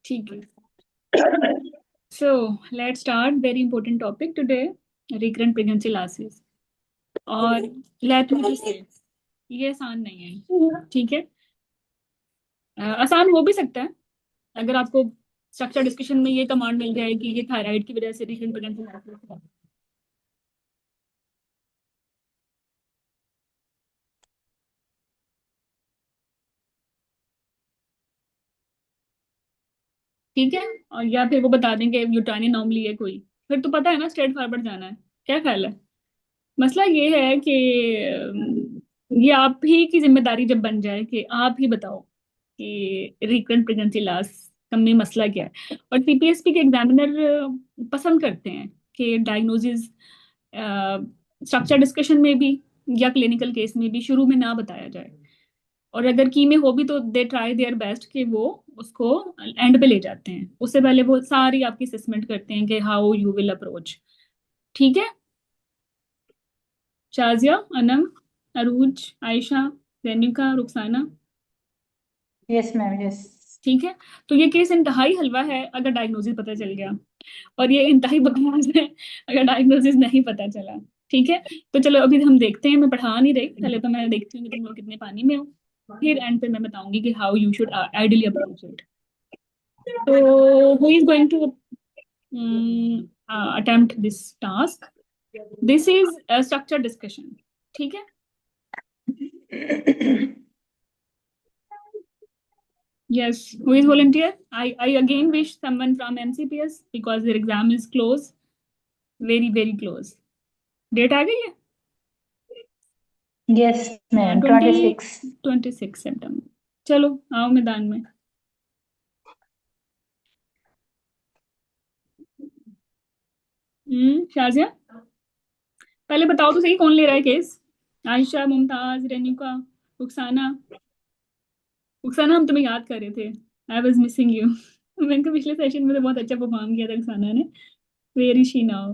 ठीक है। So let's start very important topic today, recurrent pregnancy losses. और let me just say ये आसान नहीं है, ठीक है। आसान हो भी सकता है अगर आपको स्ट्रक्चर डिस्कशन में ये कमांड मिल जाए कि ये थायराइड की वजह से रिकरेंट प्रेगनेंसी लॉसेस है। ठीक है। और या फिर वो बता देंगे यूट्राइन अनोमली है कोई, फिर तो पता है ना, स्ट्रेट फॉरवर्ड जाना है। क्या ख्याल है? मसला ये है कि ये आप ही की जिम्मेदारी जब बन जाए कि आप ही बताओ कि रिकरेंट प्रेगनेंसी लॉस का में मसला क्या है। और सीपीएसपी के एग्जामिनर पसंद करते हैं कि डायग्नोसिस स्ट्रक्चर डिस्कशन में भी या क्लिनिकल केस में भी शुरू में ना बताया जाए। और अगर की में हो भी तो दे ट्राई देयर बेस्ट कि वो उसको एंड पे ले जाते हैं। उससे पहले वो सारी आपकी असेसमेंट करते हैं कि हाउ यू विल अप्रोच। ठीक है। Shazia, Anam, Arooj, Ayesha, Renuka, Rukhsana. Yes ma'am, yes. ठीक है। तो ये केस इंतहाई हलवा है अगर डायग्नोसिस पता चल गया, और ये इंतहाई बकवास है अगर डायग्नोसिस नहीं पता चला। ठीक है। तो चलो अभी हम देखते हैं, मैं पढ़ा नहीं रही, पहले तो मैं देखती हूँ कि तुम लोग कितने पानी में हो, फिर एंड पे मैं बताऊंगी कि how you should ideally approach it. तो who is going to attempt this task? This is structure discussion. ठीक है। Yes, who is volunteer? I again wish someone from MCPS because their exam is close, very very close. Date आ गई है? Yes ma'am, 20 26। 26 सितंबर। चलो आओ मैदान में। शाजिया, पहले बताओ तो सही, कौन ले रहा है केस? आयशा, मुमताज, रेनिका, रुखसाना। रुखसाना, हम तुम्हें याद कर रहे थे। आई वॉज मिसिंग यू मैंने कहा पिछले सेशन में तो बहुत अच्छा परफॉर्म किया था रुखसाना ने। Where is she now?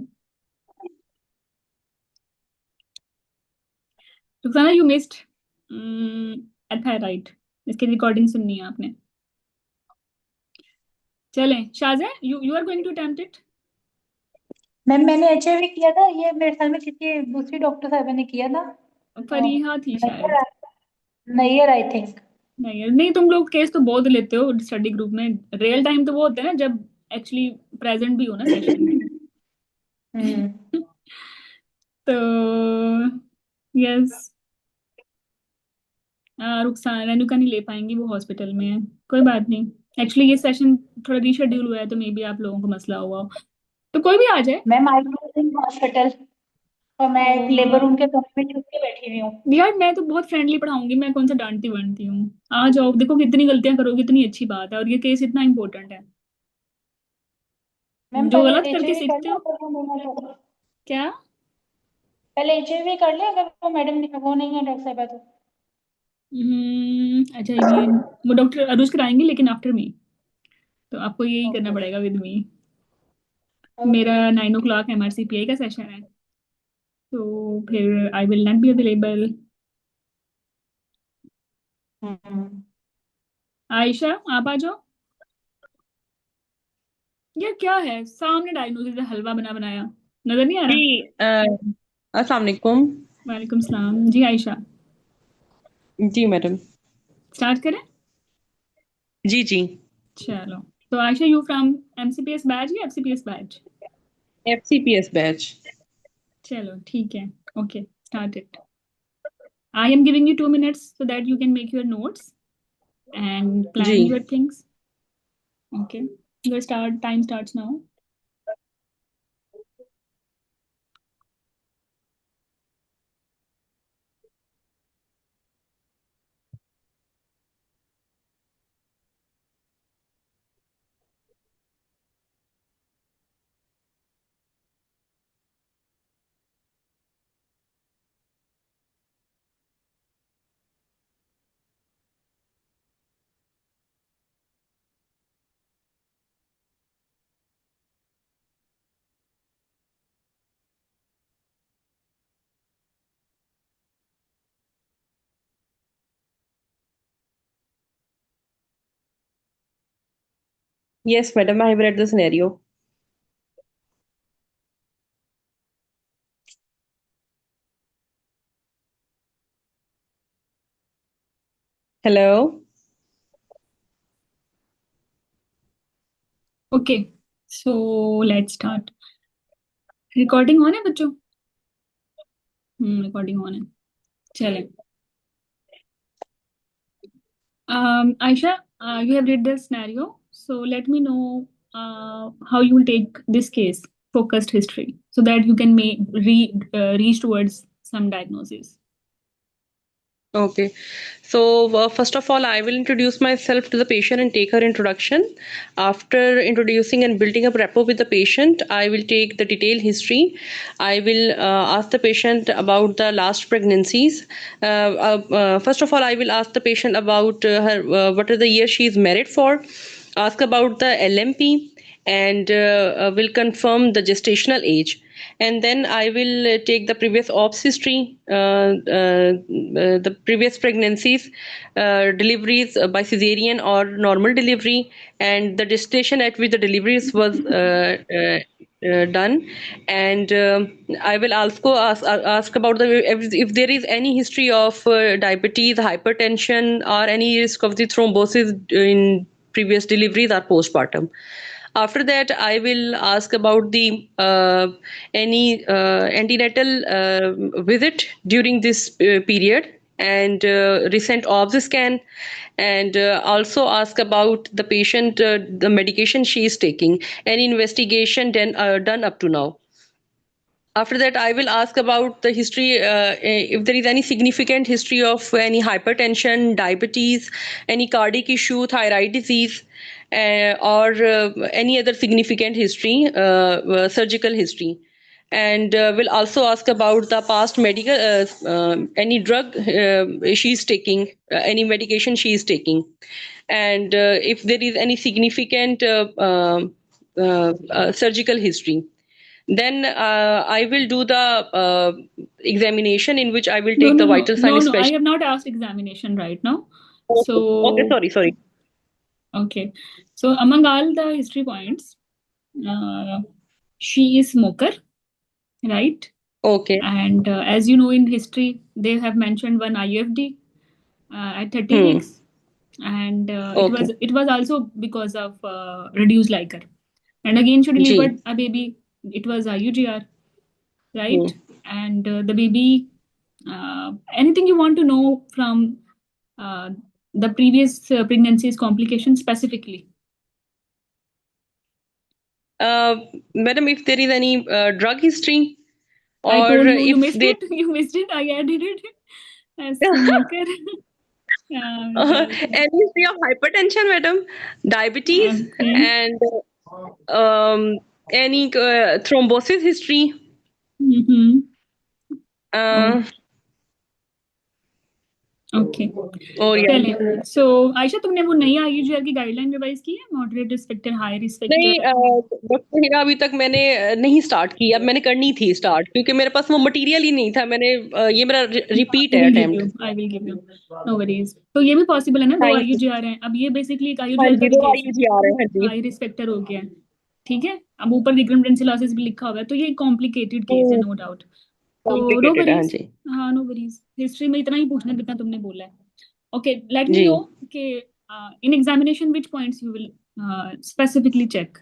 Rukhsana, you missed it right. इसकी रिकॉर्डिंग सुननी है आपने। चलें Shahzai, you are going to attempt it. Ma'am मैंने एचआईवी किया था, ये मेरे ख्याल में किसी दूसरी डॉक्टर साहब ने किया था। फरीहा थी शायद। Nayyar, Nayyar I think. नहीं नहीं, तुम लोग केस तो बहुत लेते हो स्टडी ग्रुप में। रियल टाइम तो वो होता है ना जब एक्चुअली प्रेजेंट भी हो ना सेशन में। हम्म। तो यस, रुखसाना रेणुका नहीं ले पाएंगी, वो हॉस्पिटल में है। कोई बात नहीं, एक्चुअली ये सेशन थोड़ा रीशेड्यूल हुआ है तो मे बी आप लोगों को मसला हुआ हो। तो कोई भी आ जाए। मैम आई इन हॉस्पिटल, और मैं एक तो लेबर रूम के कमरे में छुप के बैठी हुई हूँ। यार मैं तो बहुत फ्रेंडली पढ़ाऊंगी, मैं कौन सा डांटती वांटती हूँ। आ जाओ, देखो कितनी गलतियां करोगे इतनी अच्छी बात है, और ये केस इतना इंपॉर्टेंट है। मैम जो पहले गलत करके एचआईवी कर सीखते ले, हो। अगर वो नहीं है तो क्या? पहले एचआईवी कर ले, अगर वो मैडम वो नहीं है डॉक्टर साहब तो। अच्छा, ये वो डॉक्टर अरुज कराएंगे लेकिन आफ्टर मी। तो आपको यही करना ओके पड़ेगा विद मी। मेरा ओके। 9 o'clock MRCPI का सेशन है, तो फिर I will not be available. Hmm. Ayesha, आप आ जाओ। यार क्या है, सामने डायग्नोसिस है, हलवा बना बनाया, नजर नहीं आ जी। रहा? अस्सलाम वालेकुम। वालेकुम सलाम जी। आयशा, जी मैडम। स्टार्ट करें? जी जी। चलो। तो Ayesha, you from MCPS batch या FCPS बैच? FCPS batch. चलो ठीक है। Okay, start it. I am giving you 2 minutes so that you can make your notes and जी। plan your things. Okay, your start time starts now. Yes, madam, I have read the scenario. Hello? Okay, so let's start. Recording on है बच्चों? Recording on है, चले। Aisha, you have read the scenario, so let me know how you will take this case, focused history, so that you can reach towards some diagnosis. Okay. So, first of all, I will introduce myself to the patient and take her introduction. After introducing and building up rapport with the patient, I will take the detailed history. I will ask the patient about the last pregnancies. First of all, I will ask the patient about her what is the year she is married for. Ask about the LMP and will confirm the gestational age. And then I will take the previous ops history, the previous pregnancies, deliveries by cesarean or normal delivery, and the destination at which the deliveries was done. And I will also ask about if there is any history of diabetes, hypertension, or any risk of the thrombosis in previous deliveries or postpartum. After that, I will ask about the any antenatal visit during this period and recent OBS scan, and also ask about the patient, the medication she is taking, any investigation done up to now. After that, I will ask about the history, if there is any significant history of any hypertension, diabetes, any cardiac issue, thyroid disease, or any other significant history, surgical history. And will also ask about the past medical, any drug she is taking, any medication she is taking, and if there is any significant surgical history. Then I will do the examination in which I will No, take no, the no, vital sign no, no. I special. have not asked examination right now. Okay, So, sorry. okay. So among all the history points, uh, she is smoker, right? Okay. And as you know, in history, they have mentioned one IUFD at 30 Hmm. weeks, and Okay. it was also because of reduced liquor. And again, she G. delivered a baby. It was IUGR, Hmm. right? And the baby. Anything you want to know from uh, the previous pregnancy's complications specifically? Uh, Madam, if there is any drug history, I or told you, you if missed there it. You missed it. I added it as smoker. any history of hypertension, madam, diabetes, Okay. and any thrombosis history. Mm-hmm. Uh, okay, oh yeah. चलिए। सो आयशा, तुमने वो नई IUGR की guideline revise की है? Moderate रिस्पेक्टर, high नहीं, रिस्पेक्टर? Doctor हीरा, अभी तक मैंने नहीं स्टार्ट की। अब मैंने करनी थी स्टार्ट, क्योंकि मेरे पास वो मटेरियल ही नहीं था। मैंने ये मेरा रिपीट आई है will give attempt. You, I will give you, no worries. तो ये भी पॉसिबल है ना, दो थैंक यू। आईयूजीआर हैं अब। ये बेसिकली एक हाँ आईयूजीआर का जी, भी दो केस है, आईयूजी आ रहे हैं। हाँ जी। हाई रिस्पेक्टर हो गया है, ठीक है। अब ऊपर रिकरेंट ब्रेनसिलोसिस भी लिखा हुआ है, तो ये कॉम्प्लिकेटेड केस है, नो डाउट। तो नो कॉम्प्लिकेटेड है। हाँ वरीज, जी। हाँ नो वरीज। हिस्ट्री में इतना ही पूछना जितना तुमने बोला है। ओके, लेट मी जी नो कि in examination which points you will specifically check?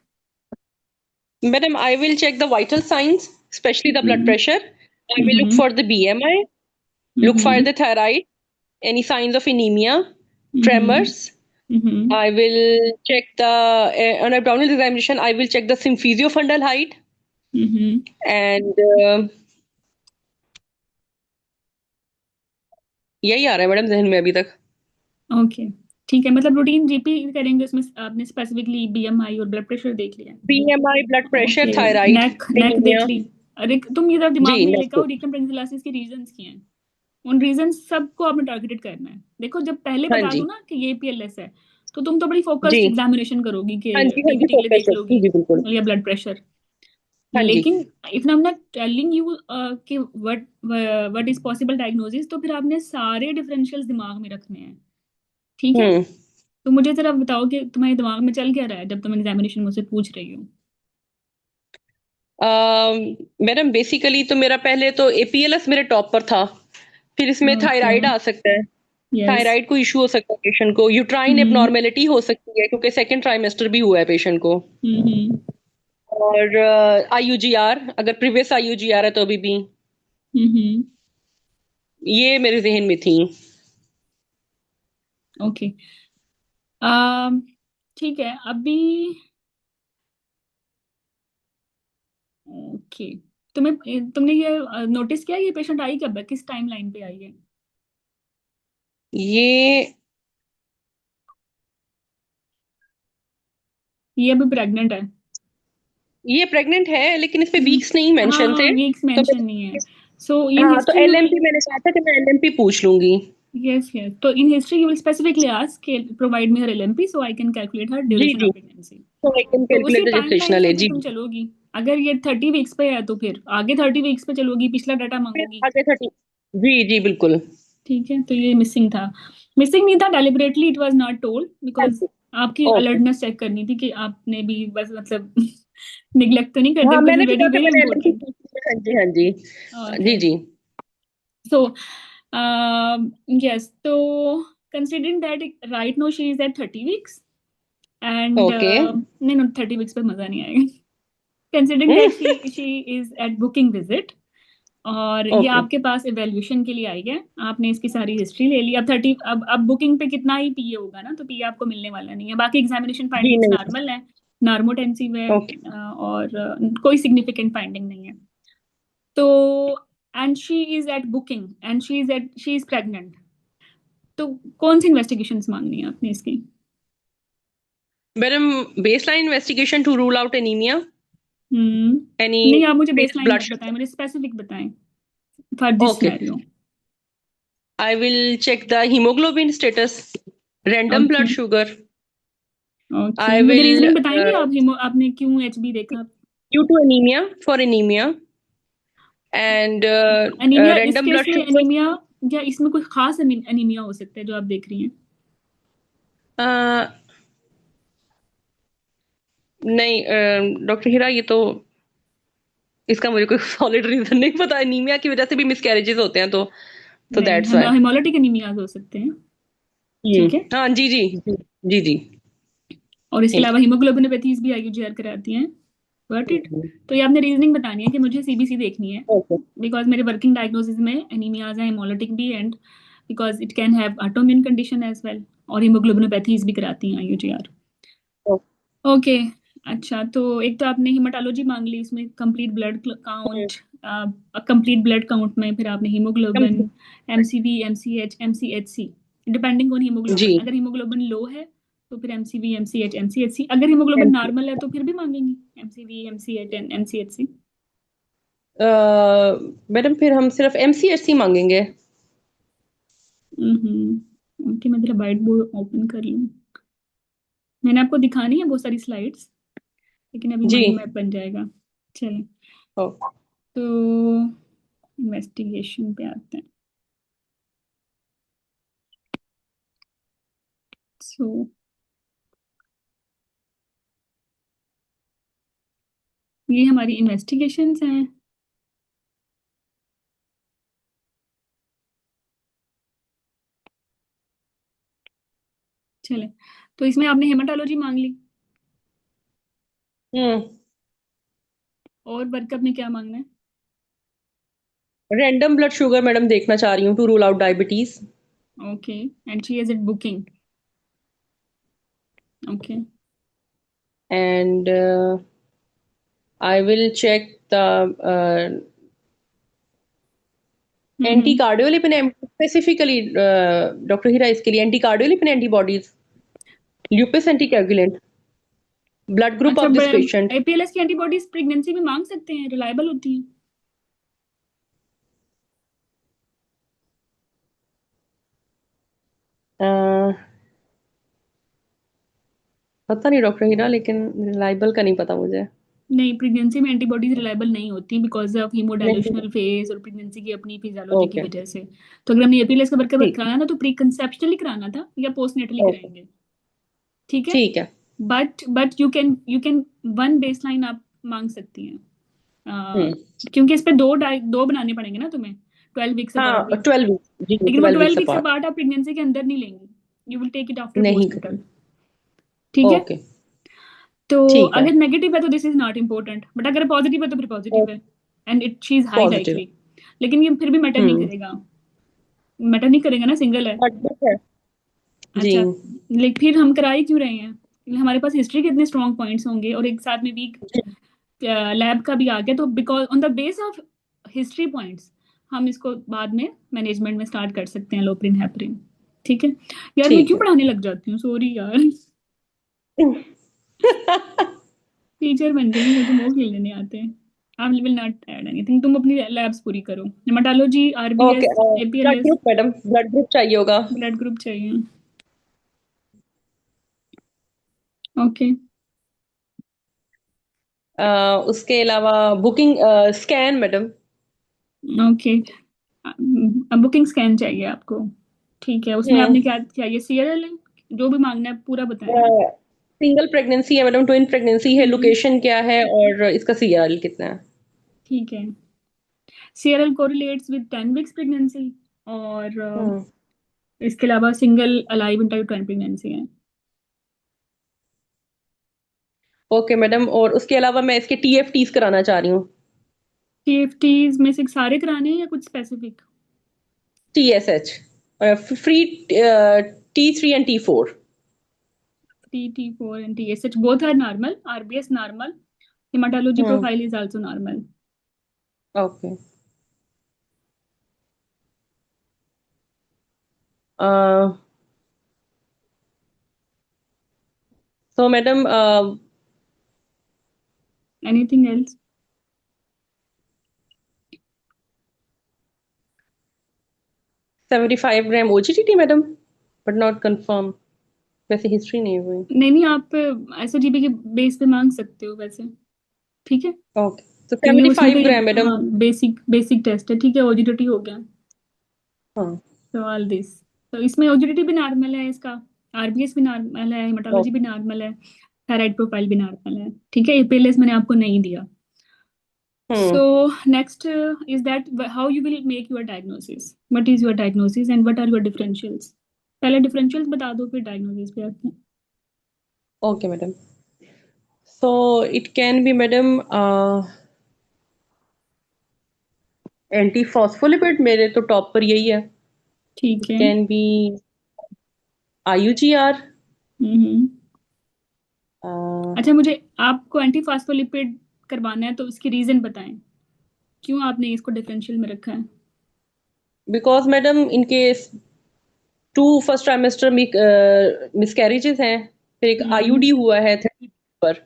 Madam, I will check the vital signs, specially the blood Mm-hmm. Pressure. I will look Mm-hmm. For the BMI, look for Mm-hmm. the thyroid, any signs of anemia, Mm-hmm. tremors. Mm-hmm. I will check the on abdominal examination. I will check the symphysiofundal height, Mm-hmm. and यही आ रहा है madam जहन में अभी तक। Okay, ठीक है। मतलब रूटीन जीपी करेंगे, उसमें आपने स्पेसिफिकली बीएमआई और ब्लड प्रेशर देख लिया? BMI, blood pressure, okay, thyroid, neck neck देख एनीमिया। ली? अरे तुम इधर दिमाग जी, में ये लिखा हो, नेक्स्ट। रिकम ब्रेनसिलोसिस के रीजंस क्या हैं? उन रीजंस सबको आपने टारगेटेड करना है। देखो, जब पहले हाँ बता जी। दूं ना कि ये पीएलएस है, तो तुम तो बड़ी जी। फोकस्ड एग्जामिनेशन करोगी कि हाँ जी। हाँ जी, डीवीटी के लिए फोकस देख है। जी लोगी जी, बिल्कुल। या ब्लड प्रेशर। हाँ जी। लेकिन if I am not telling you कि व्हाट इज पॉसिबल डायग्नोसिस, तो फिर आपने सारे डिफरेंशियल्स दिमाग में रखने हैं, ठीक है? हम्म। तो मुझे जरा बताओ कि तुम्हारे दिमाग में चल क्या रहा है जब तुम एग्जामिनेशन मुझसे पूछ रही हो। मैडम बेसिकली तो मेरा पहले तो एपीएलएस मेरे टॉप पर था, फिर इसमें ओके। थायराइड आ सकता है। यस। थायराइड को इशू हो सकता है पेशेंट को, यूट्राइन हम्म एबनॉर्मेलिटी हो सकती है क्योंकि सेकंड ट्राइमेस्टर भी हुआ है पेशेंट को। हम्म और आईयूजीआर, अगर प्रीवियस आईयूजीआर है तो अभी भी, हम्म। ये मेरे जहन में थी। ओके। अम, ठीक है अभी। ओके। तुमने ये नोटिस किया ये पेशेंट आई कब है, किस टाइम लाइन पे आई है। ये ये अभी प्रेग्नेंट है। ये प्रेग्नेंट है लेकिन इस पे हम्म, वीक्स नहीं मेंशन हाँ थे। वीक्स तो मेंशन नहीं है। सो इन हाँ, तो हिस्ट्री यू विल। एलएमपी मैंने कहा था कि मैं एलएमपी पूछ लूंगी। यस यस, तो in history you will specifically ask provide me her LMP so I can calculate her जी ड्यूरेशन जी, ऑफ प्रेगनेंसी। तो आई कैन तो उसी कैलकुलेट द टाइमलाइन जेस्टेशनल से एज। फिर जी तुम जी, चलोगी। अगर ये 30 वीक्स पे है तो फिर आगे 30 वीक्स पे चलोगी, पिछला डाटा फिर मांगोगी। आगे 30। जी जी बिल्कुल। ठीक है, तो ये मिसिंग था। मिसिंग नहीं था, deliberately it was not told हाँ बिकॉज जी। आपकी ओके। अलर्टनेस चेक करनी थी कि आपने भी बस मतलब निग्लेक्ट तो नहीं करते हाँ, बिकॉज मैंने इज भी वेरी कहा कि वेरी मैंने एलएमपी इंपॉर्टेंट। पूछ लिया। हाँ जी, हाँ जी। ओके। जी जी। सो यस, तो considering that right now she is at 30 weeks and okay. नहीं नो 30 वीक्स पे मजा नहीं आएगा। Considering that she is at booking visit और ये ओके। आपके पास इवेल्यूशन के लिए आई है, आपने इसकी सारी हिस्ट्री ले ली। अब 30, अब बुकिंग पे कितना ही पीए होगा ना, तो पीए आपको मिलने वाला नहीं है। बाकी एग्जामिनेशन जी फाइंडिंग्स नहीं। नॉर्मल है, नॉर्मोटेंसिव है ओके। और कोई सिग्निफिकेंट फाइंडिंग नहीं है। तो and she is at booking and she is pregnant. तो कौन सी इन्वेस्टिगेशंस मांगनी है आपने इसकी। Madam, baseline investigation to rule out anaemia, any नहीं, आप मुझे increased बेसलाइन blood मत बताएं, sugar. मुझे स्पेसिफिक बताएं for this Okay, scenario. I will check the hemoglobin status, random okay. blood sugar. Okay, I मुझे will रीजनिंग बताएंगे आप आपने क्यों एचबी देखा। due to anemia, for anemia, and anaemia इस random केस blood में sugar. एनीमिया, या इसमें कोई खास एनीमिया हो सकता है जो आप देख रही हैं। Uh, नहीं डॉक्टर हीरा, ये तो इसका मुझे कोई सॉलिड रीजन नहीं पता। एनीमिया की वजह से भी मिसकैरेजेस होते हैं, तो नहीं, दैट्स वाई। हेमोलिटिक एनीमियाज हो सकते हैं। ठीक है। हाँ जी जी जी जी जी। और इसके ठीक। अलावा हीमोग्लोबिनोपैथीज भी आईयूजीआर कराती हैं। Got it. तो ये आपने रीजनिंग बतानी है कि मुझे सीबीसी देखनी है ओके। बिकॉज मेरे वर्किंग डायग्नोसिस में एनीमियाज हैं, हेमोलिटिक भी and because it can have autoimmune condition as well, और हीमोग्लोबिनोपैथीज भी कराती हैं आईयूजीआर। ओके। अच्छा, तो एक तो आपने हिमाटोलॉजी मांग ली, इसमें complete blood count, complete blood count में फिर आपने haemoglobin, MCV, MCH, MCHC, depending on haemoglobin. जी। अगर हीमोग्लोबिन लो है तो फिर एमसीवी, एमसीएच, एमसीएचसी। अगर हीमोग्लोबिन नॉर्मल है तो फिर भी मांगेंगे MCV, MCH and MCHC. Madam, फिर हम सिर्फ एमसीएचसी मांगेंगे। ओके, मैं जरा वाइट बोर्ड ओपन कर लूँ। मैंने आपको दिखानी है बहुत सारी स्लाइड्स, लेकिन अभी जी। माइंड मैप बन जाएगा। चलें, ओके। तो इन्वेस्टिगेशन पे आते हैं। सो ये हमारी इन्वेस्टिगेशंस हैं। चले, तो इसमें आपने हेमाटोलॉजी मांग ली, हम्म। और वर्कअप में क्या मांगना है। रैंडम ब्लड शुगर मैडम देखना चाह रही हूँ to rule out diabetes. Okay, and she is it booking. Okay. And I will check the anti hmm. Cardiolipin, specifically doctor Heera, इसके लिए anti cardiolipin antibodies, lupus anticoagulant, blood group अच्छा, of this patient. APLS की antibodies pregnancy में मांग सकते हैं, reliable होती हैं। पता नहीं डॉक्टर हीरा, लेकिन रिलायबल का नहीं पता मुझे। नहीं, प्रेगनेंसी में एंटीबॉडीज रिलायबल नहीं होती बिकॉज ऑफ नहीं। हीमोडाइल्यूशनल फेज और प्रेगनेंसी की अपनी फिजियोलॉजी की ओके। वजह से। तो अगर हमने एपीएलएस का वर्कअप ठीक। कराना था तो प्री कंसेप्शनली कराना था या पोस्ट नेटली ओके। कराएंगे। ठीक है। ठीक है। But you can one baseline आप मांग सकती हैं। हम्म। क्योंकि इस पे दो बनाने पड़ेंगे ना तुम्हें, 12 वीक्स अपार्ट हाँ, भी। 12 वीक, जी, लेकिन वो 12 वीक्स 12 वीक्स अपार्ट। अपार्ट आप प्रेगनेंसी के अंदर नहीं लेंगी, you will take it after नहीं पोस्टनेटल। करेंगे। ठीक है। ओके। तो ठीक है। अगर नेगेटिव है तो this is not important, but अगर पॉजिटिव है तो फिर पॉजिटिव है, and it she is high positive. Likely. लेकिन ये फिर भी मैटर नहीं हम्म। करेगा, मैटर नहीं करेगा ना, सिंगल है। बट है। जी। अच्छा, लेकिन फिर हम करा ही क्यों रहे हैं? हमारे पास हिस्ट्री के इतने स्ट्रॉन्ग पॉइंट्स होंगे और एक साथ में वीक जी। लैब का भी आ गया, तो because on the base of history points हम इसको बाद में मैनेजमेंट में स्टार्ट कर सकते हैं, लोप्रिन हेपरिन। ठीक है। यार मैं ठीक क्यों है। पढ़ाने लग जाती हूँ, सॉरी यार। टीचर बन गई हूँ, मुझे मॉक लेने आते हैं। I will not add anything, तुम अपनी लैब्स पूरी करो, haematology, okay. RBS, blood APLS. Group madam, blood group चाहिए होगा। ब्लड ग्रुप चाहिए। ओके। उसके अलावा booking scan madam. Okay, booking scan चाहिए आपको। ठीक है, उसमें आपने हम्म। क्या चाहिए, सीरियल है, जो भी मांगना है पूरा बताएं। सिंगल प्रेगनेंसी है मैडम, ट्विन प्रेगनेंसी है, हम्म। लोकेशन क्या है और इसका सीआरएल कितना है? ठीक है। Serial correlates with 10 weeks pregnancy, और हम्म। इसके अलावा single alive inter Twain pregnancy है। ओके मैडम, और उसके अलावा मैं इसके टीएफटीज कराना चाह रही हूँ। टीएफटीज में से सारे कराने हैं या कुछ specific? TSH, free, T3 and T4। T4 and TSH both are normal, RBS normal, hematology hmm. profile is also normal. Okay. तो madam Anything else? 75 gram OGTT madam, but not confirm, वैसे हिस्ट्री नहीं हुई। नहीं नहीं, आप एसओजीबी के base पे मांग सकते हो वैसे। ठीक है, ओके, तो क्योंकि सेवेंटी उसमें तो फाइव ये, ग्राम मैडम। हाँ, बेसिक बेसिक टेस्ट है। ठीक है, ओजीडीटी हो गया। हाँ। तो ऑल दिस, तो इसमें ओजीडीटी भी नॉर्मल है, इसका आरबीएस भी नॉर्मल है, हेमाटोलॉजी भी ओके। नॉर्मल है, थायराइड प्रोफाइल भी नॉर्मल है। ठीक है, एपीएलएस मैंने आपको नहीं दिया। हम्म। So next is that how you will make your diagnosis. What is your diagnosis and what are your differentials? पहले differentials बता दो, फिर diagnosis पे आते हैं। Okay madam, so it can be madam anti phospholipid, मेरे तो टॉप पर यही है। ठीक इट है। Can be IUGR। हम्म। अच्छा, मुझे आपको एंटी फास्फोलिपिड करवाना है तो उसकी रीजन बताएं, क्यों आपने इसको डिफरेंशियल में रखा है? बिकॉज मैडम इनके 2 फर्स्ट ट्राइमेस्टर मिसकैरेजेस हैं, फिर एक हम्म। आईयूडी हुआ है 30 पर,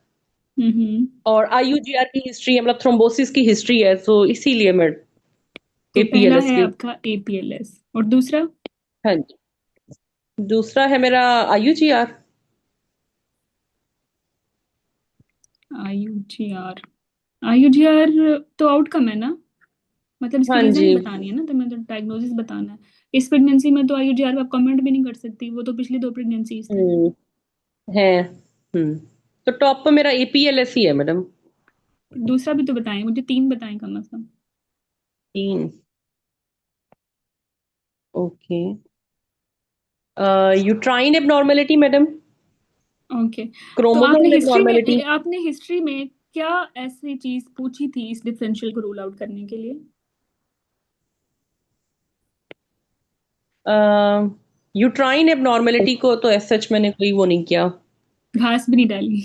हम्म। और IUGR की हिस्ट्री है, मतलब थ्रोम्बोसिस की हिस्ट्री है, तो इसीलिए मैं तो पहला APLS है की। आपका एपीएलएस, और दूसरा? हाँ जी, दूसरा है मेरा IUGR। आईयूजीआर। आईयूजीआर तो आउटकम है ना, मतलब इसकी हाँ रीजन ही जी। बतानी है ना, तो मैं तो डायग्नोसिस बताना है। इस प्रेगनेंसी में तो आईयूजीआर आप कमेंट भी नहीं कर सकती, वो तो पिछली 2 प्रेगनेंसीज थी। हम्म। है। हम्म। तो टॉप पर मेरा APLS ही है मैडम। दूसरा भी तो बताएं मुझे, 3 बताएं कम से कम। 3। Okay. Uterine abnormality madam, okay. तो क्रोमोसोम एबनॉर्मेलिटी। आपने हिस्ट्री में क्या ऐसी चीज पूछी थी इस डिफरेंशियल को रूल आउट करने के लिए? यूट्राइन एबनॉर्मेलिटी को तो एज सच मैंने कोई वो नहीं किया। घास भी नहीं डाली।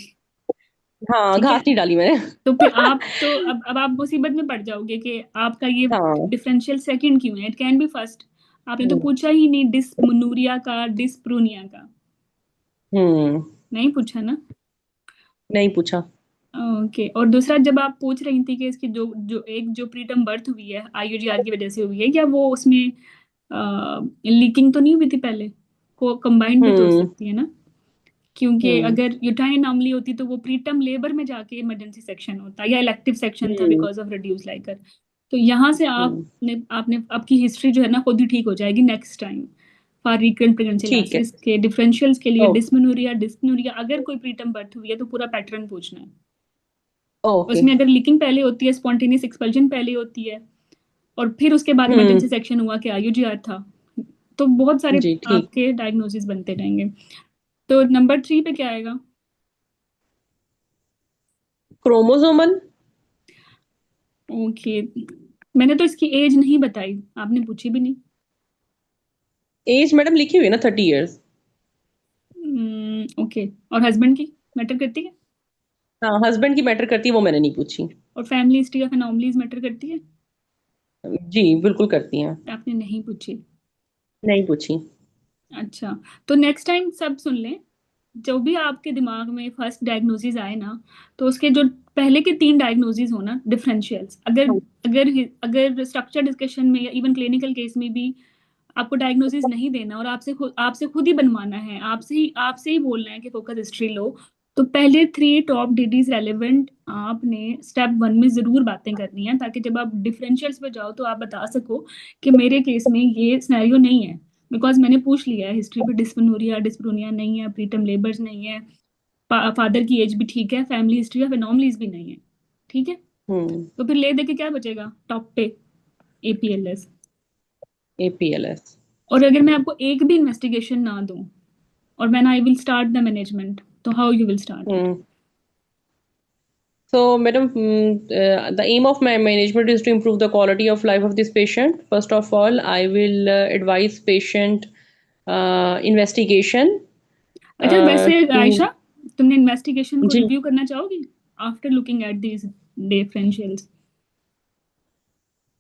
हाँ, ठीक है, घास नहीं डाली मैंने। तो फिर आप तो अब आप मुसीबत में पड़ जाओगे कि आपका ये हाँ। डिफरेंशियल सेकंड क्यों है, इट कैन बी फर्स्ट। आपने तो हम्म। पूछा ही नहीं डिस्मनूरिया का, डिस्प्रूनिया का, हम्म। नहीं पूछा ना। नहीं पूछा। ओके, और दूसरा, जब आप पूछ रही थी कि इसकी जो जो एक जो प्रीटर्म बर्थ हुई है आईयूजीआर की वजह से हुई है, क्या वो उसमें लीकिंग तो नहीं हुई थी पहले? को कंबाइंड भी तो हो हम्म। सकती है ना, क्योंकि हम्म। अगर यूटाइन अनोमली होती तो वो प्रीटर्म लेबर में जाके इमरजेंसी सेक्शन होता या इलेक्टिव सेक्शन था hmm. Because of reduce liquor. तो यहाँ से हम्म। आपने आपने आपकी हिस्ट्री जो है ना खुद ही ठीक हो जाएगी next time. For recurrent pregnancy ठीक है। लॉसेस के, डिफरेंशियल्स के लिए, ओके। डिस्मेनोरिया, डिस्पनोरिया, अगर कोई प्रीटर्म बर्थ हुई है तो पूरा पैटर्न पूछना है। ओके। उसमें अगर लीकिंग पहले होती है, स्पॉन्टेनियस एक्सपल्जन पहले होती है, और फिर उसके बाद हम्म। इमरजेंसी सेक्शन हुआ कि आईयूजीआर था, तो बहुत सारे जी ठीक। आपके डायग्नोसिस बनते रहेंगे। तो नंबर 3 पे क्या आएगा? क्रोमोसोमल। ओके, मैंने तो इसकी एज नहीं बताई, आपने पूछी भी नहीं। एज मैडम लिखी हुई है ना, 30 इयर्स। ओके, और हस्बैंड की मैटर करती है? हाँ, हस्बैंड की मैटर करती है, वो मैंने नहीं पूछी। और family history of anomalies matter करती है? जी बिल्कुल करती हैं। आपने नहीं पूछी। नहीं पूछी। अच्छा, तो नेक्स्ट टाइम सब सुन लें, जो भी आपके दिमाग में फर्स्ट डायग्नोसिस आए ना, तो उसके जो पहले के 3 डायग्नोसिस हो ना डिफरेंशियल्स, अगर अगर अगर स्ट्रक्चर डिस्कशन में या इवन क्लिनिकल केस में भी आपको डायग्नोसिस नहीं देना और आपसे खुद ही बनवाना है, आपसे ही बोलना है कि फोकस हिस्ट्री लो, तो पहले 3 टॉप डिडीज रेलेवेंट आपने स्टेप 1 में जरूर बातें करनी है, ताकि जब आप डिफरेंशियल्स पे जाओ तो आप बता सको कि मेरे केस में ये सिनेरियो नहीं है, बिकॉज मैंने पूछ लिया है हिस्ट्री पे, डिस्पनोरिया डिस्प्रोनिया नहीं है, प्रीटर्म लेबर्स नहीं है, फादर की एज भी ठीक है, फैमिली हिस्ट्री ऑफ एनोमलीज भी नहीं है, ठीक है। हम्म। तो फिर ले दे के क्या बचेगा टॉप पे? एपीएलएस। APLS। और अगर मैं आपको एक भी इन्वेस्टिगेशन ना दूं और when I will start the management, तो how you will start it? Hmm. So, madam, the aim of my management is to improve the quality of life of this patient. First of all, I will advise patient investigation अच्छा, वैसे to. Ayesha, तुमने investigation को जी। Review करना चाहोगी after looking at these differentials?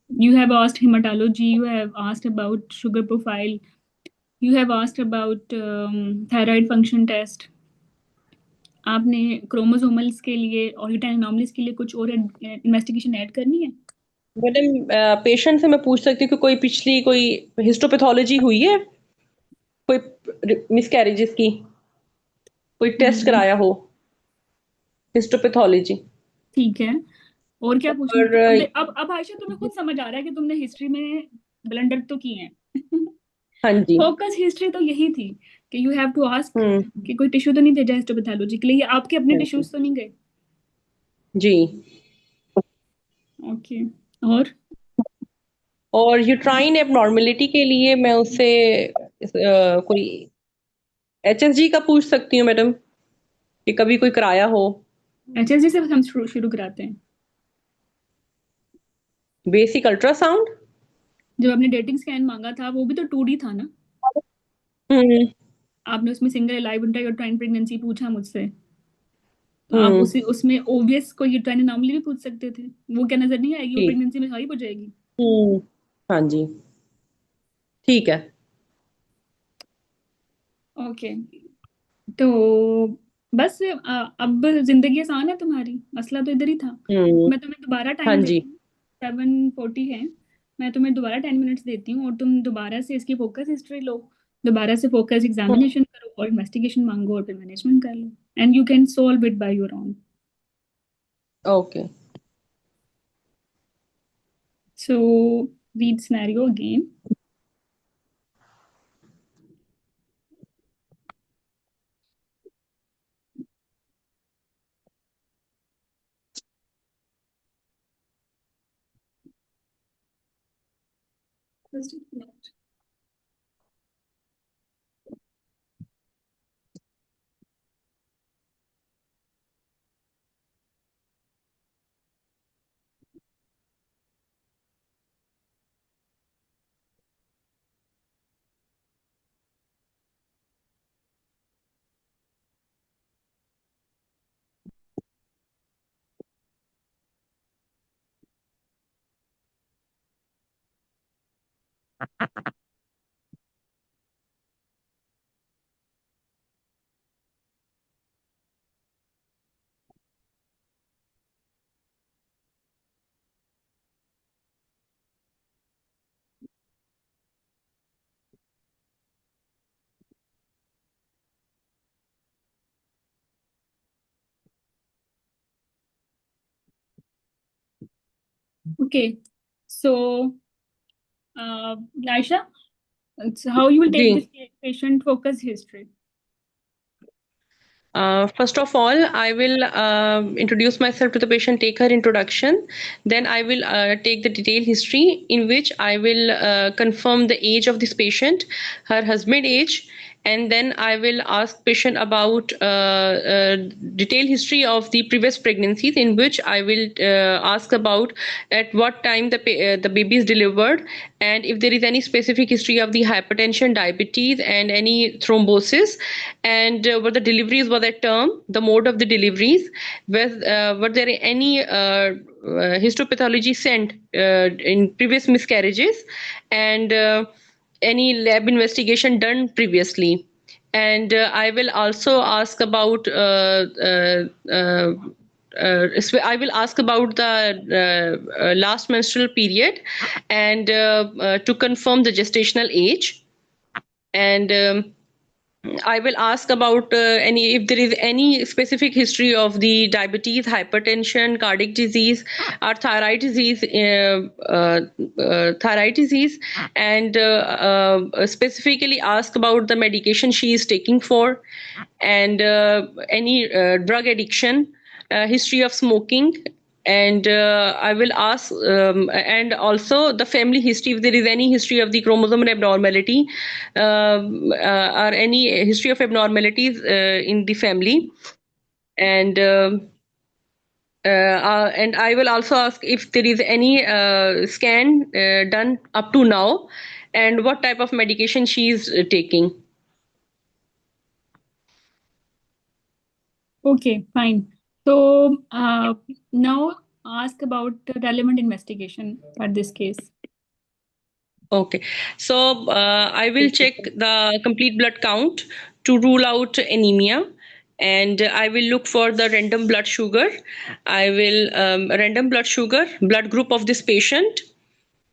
You have asked hematology, you have asked about sugar profile, you have asked about thyroid function test, आपने क्रोमोसोमल्स के लिए और एनॉमलीज के लिए कुछ और इन्वेस्टिगेशन ऐड करनी है? मैडम, पेशेंट से मैं पूछ सकती हूँ कि कोई पिछली कोई हिस्टोपैथोलॉजी हुई है, कोई मिसकैरेजेस की, कोई टेस्ट हम्म, कराया हो, हिस्टोपैथोलॉजी। ठीक है। और क्या पूछना और था? अब आयशा तुम्हें खुद समझ आ रहा है कि तुमने हिस्ट्री में ब्लंडर तो किए हैं। हाँ जी। फोकस हिस्ट्री तो यही थी कि you have to ask hmm. कि कोई टिश्यू तो नहीं भेजा हिस्टोपैथोलॉजी के लिए, ये आपके अपने हाँ जी। टिश्यूज तो नहीं गए? जी। ओके, और और यूट्राइन एबनॉर्मेलिटी के लिए मैं उससे कोई HSG का पूछ सकती हूँ मैडम, कि कभी कोई कराया हो। एचएसजी से हम शुरू कराते हैं। Basic ultrasound. जब आपने डेटिंग स्कैन मांगा था वो भी तो 2D था ना? हम्म। आपने उसमें सिंगल एलाइव यूट्राइन प्रेगनेंसी पूछा मुझसे, तो आप हम्म। उसी उसमें ओवियस कोई यूट्राइन एनोमली भी पूछ सकते थे, वो क्या नजर नहीं आएगी? वो ठीक। प्रेगनेंसी में गायब हो जाएगी। हम्म। हाँ जी। ठीक है। ओके, तो बस अब जिंदगी आसान है तुम्हारी, मसला तो इधर ही था। हम्म। मैं तुम्हें दोबारा हाँ टाइम जी। देती हूँ, 7:40 है, मैं तुम्हें दोबारा 10 मिनट्स देती हूँ, और तुम दोबारा से इसकी फोकस हिस्ट्री लो, दोबारा से फोकस एग्जामिनेशन करो और इन्वेस्टिगेशन मांगो और फिर मैनेजमेंट कर लो, and you can solve it by your own. Okay. So read scenario again. Okay, so Ayesha, So how you will take जी. this patient focused history? First of all, I will introduce myself to the patient, take her introduction. Then I will take the detailed history in which I will confirm the age of this patient, her husband age, and then I will ask patient about detailed history of the previous pregnancies, in which I will ask about at what time the baby is delivered, and if there is any specific history of the hypertension, diabetes, and any thrombosis, and what the deliveries were that term, the mode of the deliveries, were there any histopathology sent in previous miscarriages, and any lab investigation done previously. And I will also ask about I will ask about the last menstrual period, and to confirm the gestational age. And I will ask about any if there is any specific history of the diabetes, hypertension, cardiac disease, or thyroid disease, and specifically ask about the medication she is taking for, and any drug addiction, history of smoking, and I will ask, and also the family history, if there is any history of the chromosomal abnormality, or any history of abnormalities in the family, and and I will also ask if there is any scan done up to now, and what type of medication she is taking. Okay, fine. So now ask about the relevant investigation for this case. Okay, so I will check the complete blood count to rule out anemia, and I will look for the random blood sugar. I will random blood sugar, blood group of this patient,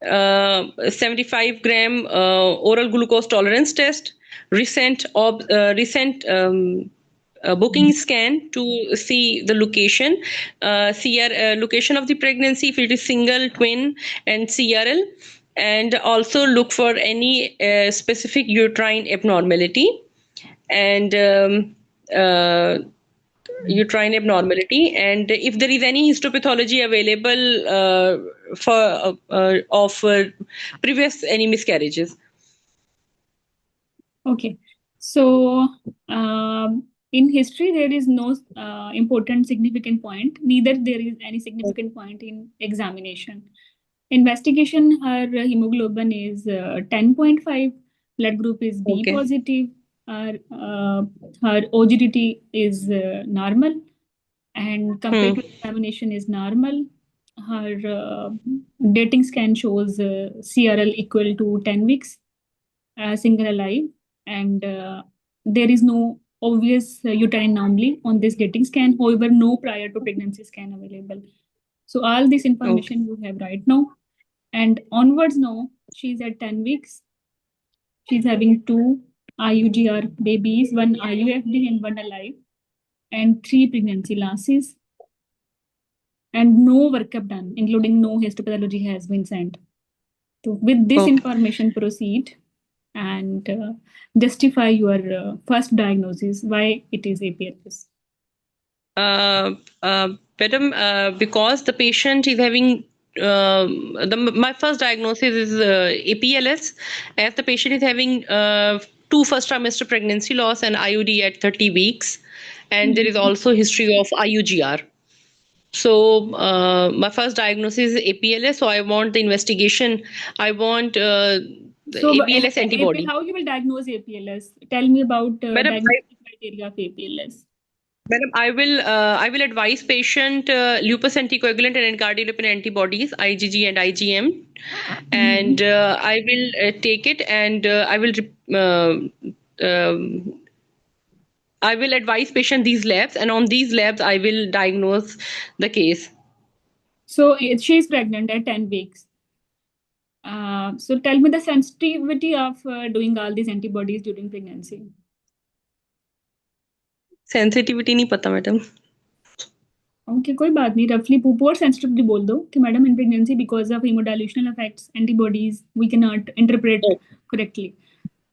75 gram oral glucose tolerance test, recent booking scan to see the location, location of the pregnancy, if it is single, twin, and CRL, and also look for any specific uterine abnormality, and uterine abnormality, and if there is any histopathology available of previous any miscarriages. Okay, so in history there is no important significant point. Neither there is any significant point in examination. Investigation, her hemoglobin is 10.5, blood group is B Okay. positive, her OGDT is normal, and compared to examination is normal. Her dating scan shows CRL equal to 10 weeks, single alive, and there is no obvious uterine anomaly on this dating scan. However, no prior to pregnancy scan available. So all this information you have right now. And onwards now, she's at 10 weeks. She's having 2 IUGR babies, 1 IUFD and 1 alive, and 3 pregnancy losses. And no workup done, including no histopathology has been sent. So with this information, proceed and justify your first diagnosis, why it is APLS. Madam, because the patient is having my first diagnosis is APLS, as the patient is having 2 first trimester pregnancy loss and IUD at 30 weeks, and there is also history of IUGR. So my first diagnosis is APLS, so I want the investigation. I want the APLS antibody. How you will diagnose APLS? Tell me about diagnostic criteria of APLS. Madam, I will advise patient lupus anticoagulant and cardiolipin antibodies, IgG and IgM, and I will take it, and I will advise patient these labs, and on these labs I will diagnose the case. So she is pregnant at 10 weeks. So tell me the sensitivity of doing all these antibodies during pregnancy. Sensitivity नहीं पता madam. Okay, कोई बात नहीं. Roughly poor sensitivity बोल दो कि madam in pregnancy because of hemodilutional effects, antibodies we cannot interpret correctly.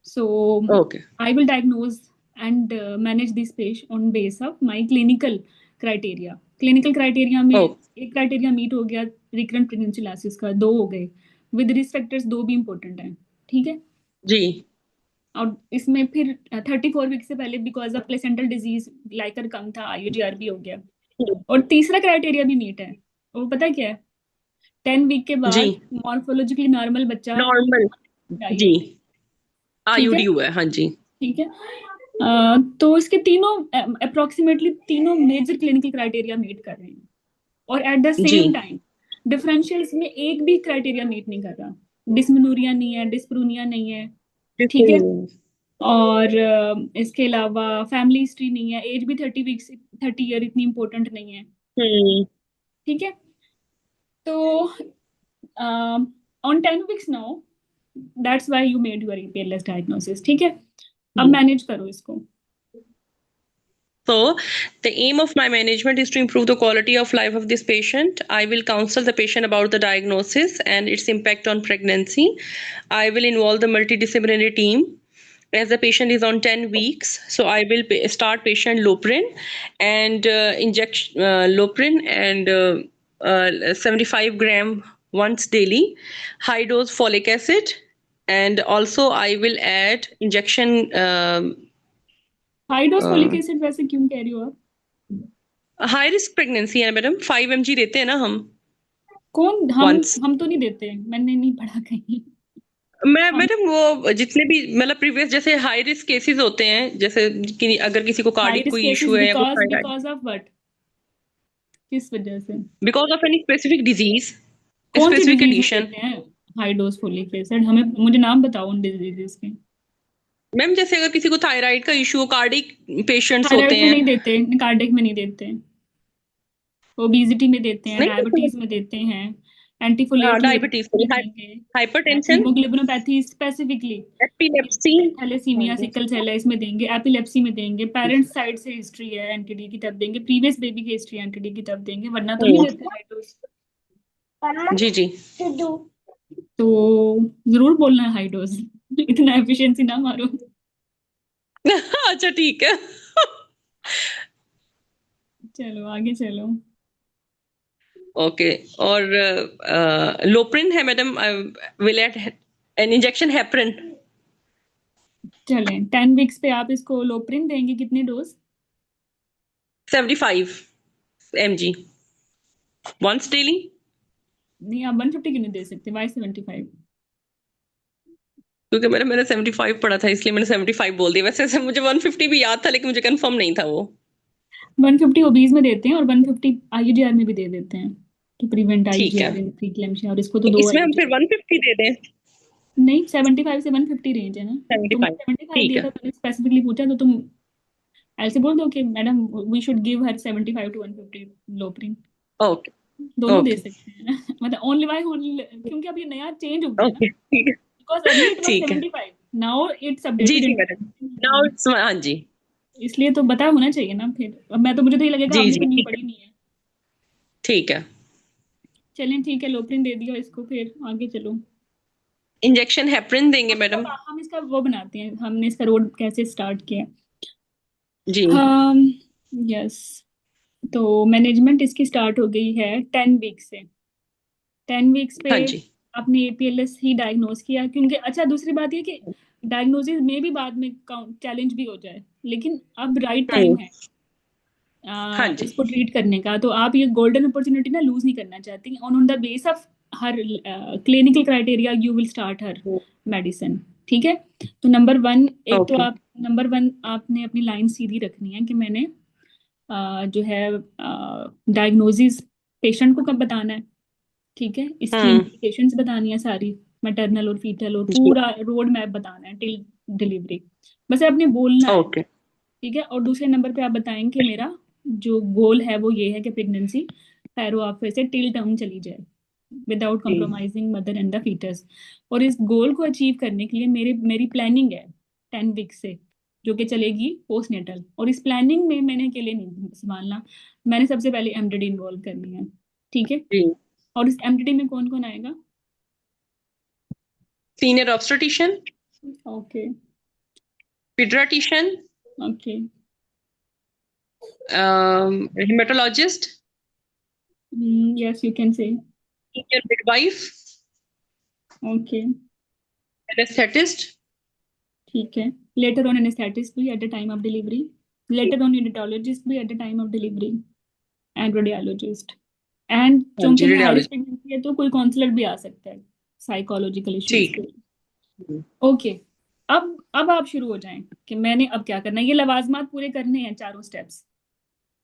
So Okay. I will diagnose and manage this patient on base of my clinical criteria. Clinical criteria में Oh, एक criteria meet हो गया recurrent pregnancy लासिस का, दो हो गए, with risk factors दो भी इंपॉर्टेंट हैं, ठीक है। जी और इसमें फिर 34 वीक से पहले because of placental disease liquor कम था, IUGR भी हो गया। और तीसरा क्राइटेरिया भी मीट है, वो पता है क्या है? 10 वीक के जी बाद मॉर्फोलॉजिकली नॉर्मल बच्चा नॉर्मल चाहिए, जी ठीक है। IUD हुआ है, हाँ जी। ठीक है। तो इसके तीनों अप्रोक्सीमेटली तीनों मेजर क्लिनिकल क्राइटेरिया मीट कर रहे हैं, और एट द जी सेम टाइम डिफरेंशियल्स में एक भी क्राइटेरिया मीट नहीं कर रहा। डिस्मेनोरिया नहीं है, डिस्प्रूनिया नहीं है, ठीक है। और इसके अलावा फैमिली हिस्ट्री नहीं है, एज भी 30 वीक्स 30 ईयर इतनी इंपॉर्टेंट नहीं है, हम्म ठीक है। तो on 10 weeks now, that's why you made your APLS diagnosis, ठीक है। अब मैनेज करो इसको। So, the aim of my management is to improve the quality of life of this patient. I will counsel the patient about the diagnosis and its impact on pregnancy. I will involve the multidisciplinary team. As the patient is on 10 weeks, so I will start patient Loprin and injection Loprin and 75 gram once daily, high dose folic acid, and also I will add injection. High dose folic acid वैसे क्यों कह रही हो आप? High risk pregnancy है madam, 5 mg देते हैं ना हम कौन? वंस। हम तो नहीं देते, मैंने नहीं पढ़ा कहीं। मैं हम मैडम वो जितने भी मतलब प्रीवियस जैसे हाई रिस्क केसेस होते हैं, जैसे कि अगर किसी को हाई कार्डिक रिस्क कोई केसेस इशू है या कुछ because thyroid, because of what? किस वजह से? Because of any specific disease, कौन सी स्पेसिफिक डिजीज में कंडीशन। देते हैं हाई डोज फोलिक एसिड? हमें मुझे नाम बताओ उन डिजीजेस के। मैम जैसे अगर किसी को थायराइड का इशू हो, कार्डिक पेशेंट्स होते थायराइड में हैं। नहीं देते, कार्डिक में नहीं देते, ओबेसिटी में देते हैं, नहीं, डायबिटीज में देते हैं, एंटीफोलेटरी डायबिटीज, में देंगे, हाइपरटेंशन, हीमोग्लोबिनोपैथी स्पेसिफिकली, एपिलेप्सी। हाँ थैलेसीमिया जी। सिकल सेल है इसमें देंगे, एपिलेप्सी में देंगे, पेरेंट्स साइड से हिस्ट्री है एनटीडी की तब देंगे, प्रीवियस बेबी की हिस्ट्री एनटीडी की तब देंगे, वरना तो नहीं देते हाई डोज। जी जी। तो जरूर बोलना है हाई डोज। इतना एफिशिएंसी ना मारो। अच्छा ठीक है। चलो आगे चलो। ओके। और लोप्रिन है madam, will add an injection heparin चलें 10 वीक्स पे आप इसको लोप्रिन देंगे, कितने डोज? 75 mg once daily. नहीं, आप 150 क्यों नहीं दे सकते? वाई 75? क्योंकि मैंने 75 पढ़ा था, इसलिए मैंने 75 बोल दिया। वैसे मुझे 150 भी याद था, लेकिन मुझे कंफर्म नहीं था वो। 150 ओबीज में देते हैं और 150 IUGR में भी दे देते हैं, टू प्रिवेंट ठीक है, IUGR इन प्रीक्लेम्सिया, और इसको तो दो इसमें हम फिर IUGR। 150 दे दें। नहीं, 75 से 150 रेंज है ना। तुमने 75 75 ठीक दिया है। था, मैंने स्पेसिफिकली पूछा, तो तुम ऐसे बोल दो कि madam we should give her 75 to 150 Loprin. Okay दोनों दे ओके सकते हैं ना। मतलब ओनली वाई ओनली, क्योंकि अब ये नया चेंज हो गया ना, ओके ठीक है बिकॉज अर्ली इट वाज ठीक है। 75, नाउ इट्स जी अपडेटेड जी इन। मैडम, नाउ इट्स हाँ जी। इसलिए तो पता होना चाहिए ना फिर। अब मैं तो, मुझे तो ये लगेगा जी आपने जी तो न्यू ठीक पढ़ी है नहीं है। ठीक है। चलें ठीक है, लोप्रिन दे दिया इसको, फिर आगे चलो। इंजेक्शन हेपरिन देंगे मैडम। हम इसका वो बनाते हैं, हमने इसका रोड कैसे स्टार्ट किया। जी हम यस, तो मैनेजमेंट इसकी स्टार्ट हो गई है 10 वीक से। 10 वीक्स पे हाँ जी। आपने APLS ही डायग्नोज किया, क्योंकि अच्छा दूसरी बात ये कि डायग्नोसिस में भी बाद में चैलेंज भी हो जाए, लेकिन अब राइट टाइम है हाँ जी। इसको ट्रीट करने का। तो आप ये गोल्डन अपॉर्चुनिटी ना लूज नहीं करना चाहती, on the base of her clinical criteria you will start her medicine, ठीक है। तो नंबर 1, एक तो ओके। आप नंबर 1 आपने अपनी लाइन सीधी रखनी है कि मैंने जो है डायग्नोसिस पेशेंट को कब बताना है, ठीक है, इसकी हम्म इंडिकेशंस बतानी है सारी, मैटरनल और फीटल, और जी पूरा रोड मैप बताना है टिल डिलीवरी। बस आपने बोलना है, ओके ठीक है। और दूसरे नंबर पे आप बताएं कि मेरा जो गोल है वो ये है कि प्रेगनेंसी पैरो ऑफ से टिल टर्म चली जाए विदाउट जी compromising mother and the foetus. और इस गोल को अचीव करने के लिए मेरी प्लानिंग है 10 वीक से, जो कि चलेगी पोस्टनेटल। और इस प्लानिंग में मैंने अकेले नहीं संभालना, मैंने सबसे पहले MDD इन्वॉल्व करनी है, ठीक है। जी। और इस MDD में कौन कौन आएगा? Senior obstetrician. Okay, pediatrician, Okay. hematologist, Yes, you can say. senior midwife, Okay. anesthetist. ठीक है. Later on anesthetist भी at the time of delivery. Later on neonatologist भी at the time of delivery. And radiologist. And हाँ क्योंकि जी, ये high risk radiology. Pregnancy है तो कोई काउंसलर भी आ सकता है साइकोलॉजिकल इश्यूज ठीक के है। लिए. ओके. अब आप शुरू हो जाएं कि मैंने अब क्या करना है. ये लवाजमात पूरे करने हैं चारों स्टेप्स.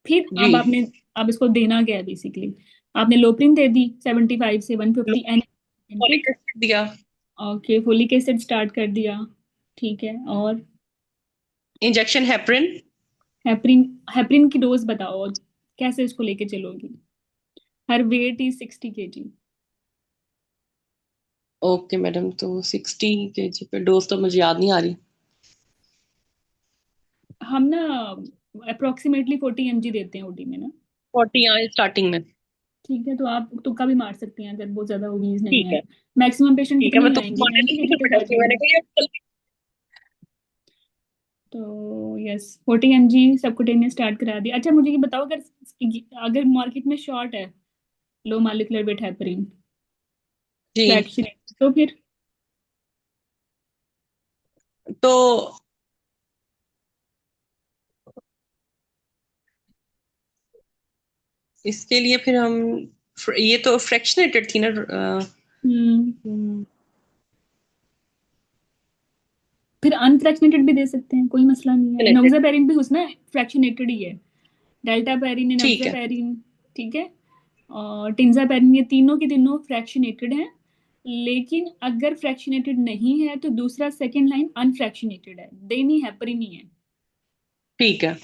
फिर जी। अब इसको देना क्या है बेसिकली. आपने लोप्रिन दे दी 75 से 150 एन. फॉलिक एसिड दिया। ओके. फोलिक एसिड स्टार्ट कर दिया. ठीक है. और इंजेक्शन हेपरिन। हेपरिन. हेपरिन की डोज बताओ और कैसे इसको लेके चलोगी. हर weight is 60 kg. Okay madam, तो 60 kg पे डोज तो मुझे याद नहीं आ रही। हम ना अप्रोक्सीमेटली 40 mg देते हैं ओडी में ना. 40 यहाँ स्टार्टिंग में। ठीक है. तो आप तुक्का भी मार सकती हैं अगर बहुत ज्यादा ओबीज नहीं ठीक है. है। मैक्सिमम पेशेंट ठीक है, कितने मैं ही तो आएंगे मारने 90 kg लगी तक आ मैडम, मैंने जाएंगे. कहा तो यस 40 mg सबकुटेनियस स्टार्ट करा दिया. अच्छा मुझे ये बताओ अगर अगर मार्केट में शॉर्ट है लो मॉलिक्यूलर वेट हेपरिन जी। फ्रैक्शन तो फिर. तो इसके लिए फिर हम ये तो फ्रैक्शनेटेड थी ना। हम्म फिर अनफ्रैक्शनेटेड भी दे सकते हैं कोई मसला नहीं है. फ्रैक्शनेटेड। एनोक्सापेरिन भी उसमें फ्रैक्शनेटेड ही है. डेल्टापेरिन ठीक है। एनोक्सापेरिन. ठीक है. और टिंजापेरिन ये तीनों के तीनों फ्रैक्शनेटेड हैं. लेकिन अगर फ्रैक्शनेटेड नहीं है तो दूसरा सेकंड लाइन अनफ्रैक्शनेटेड है देनी हेपरिन ही है. ठीक है।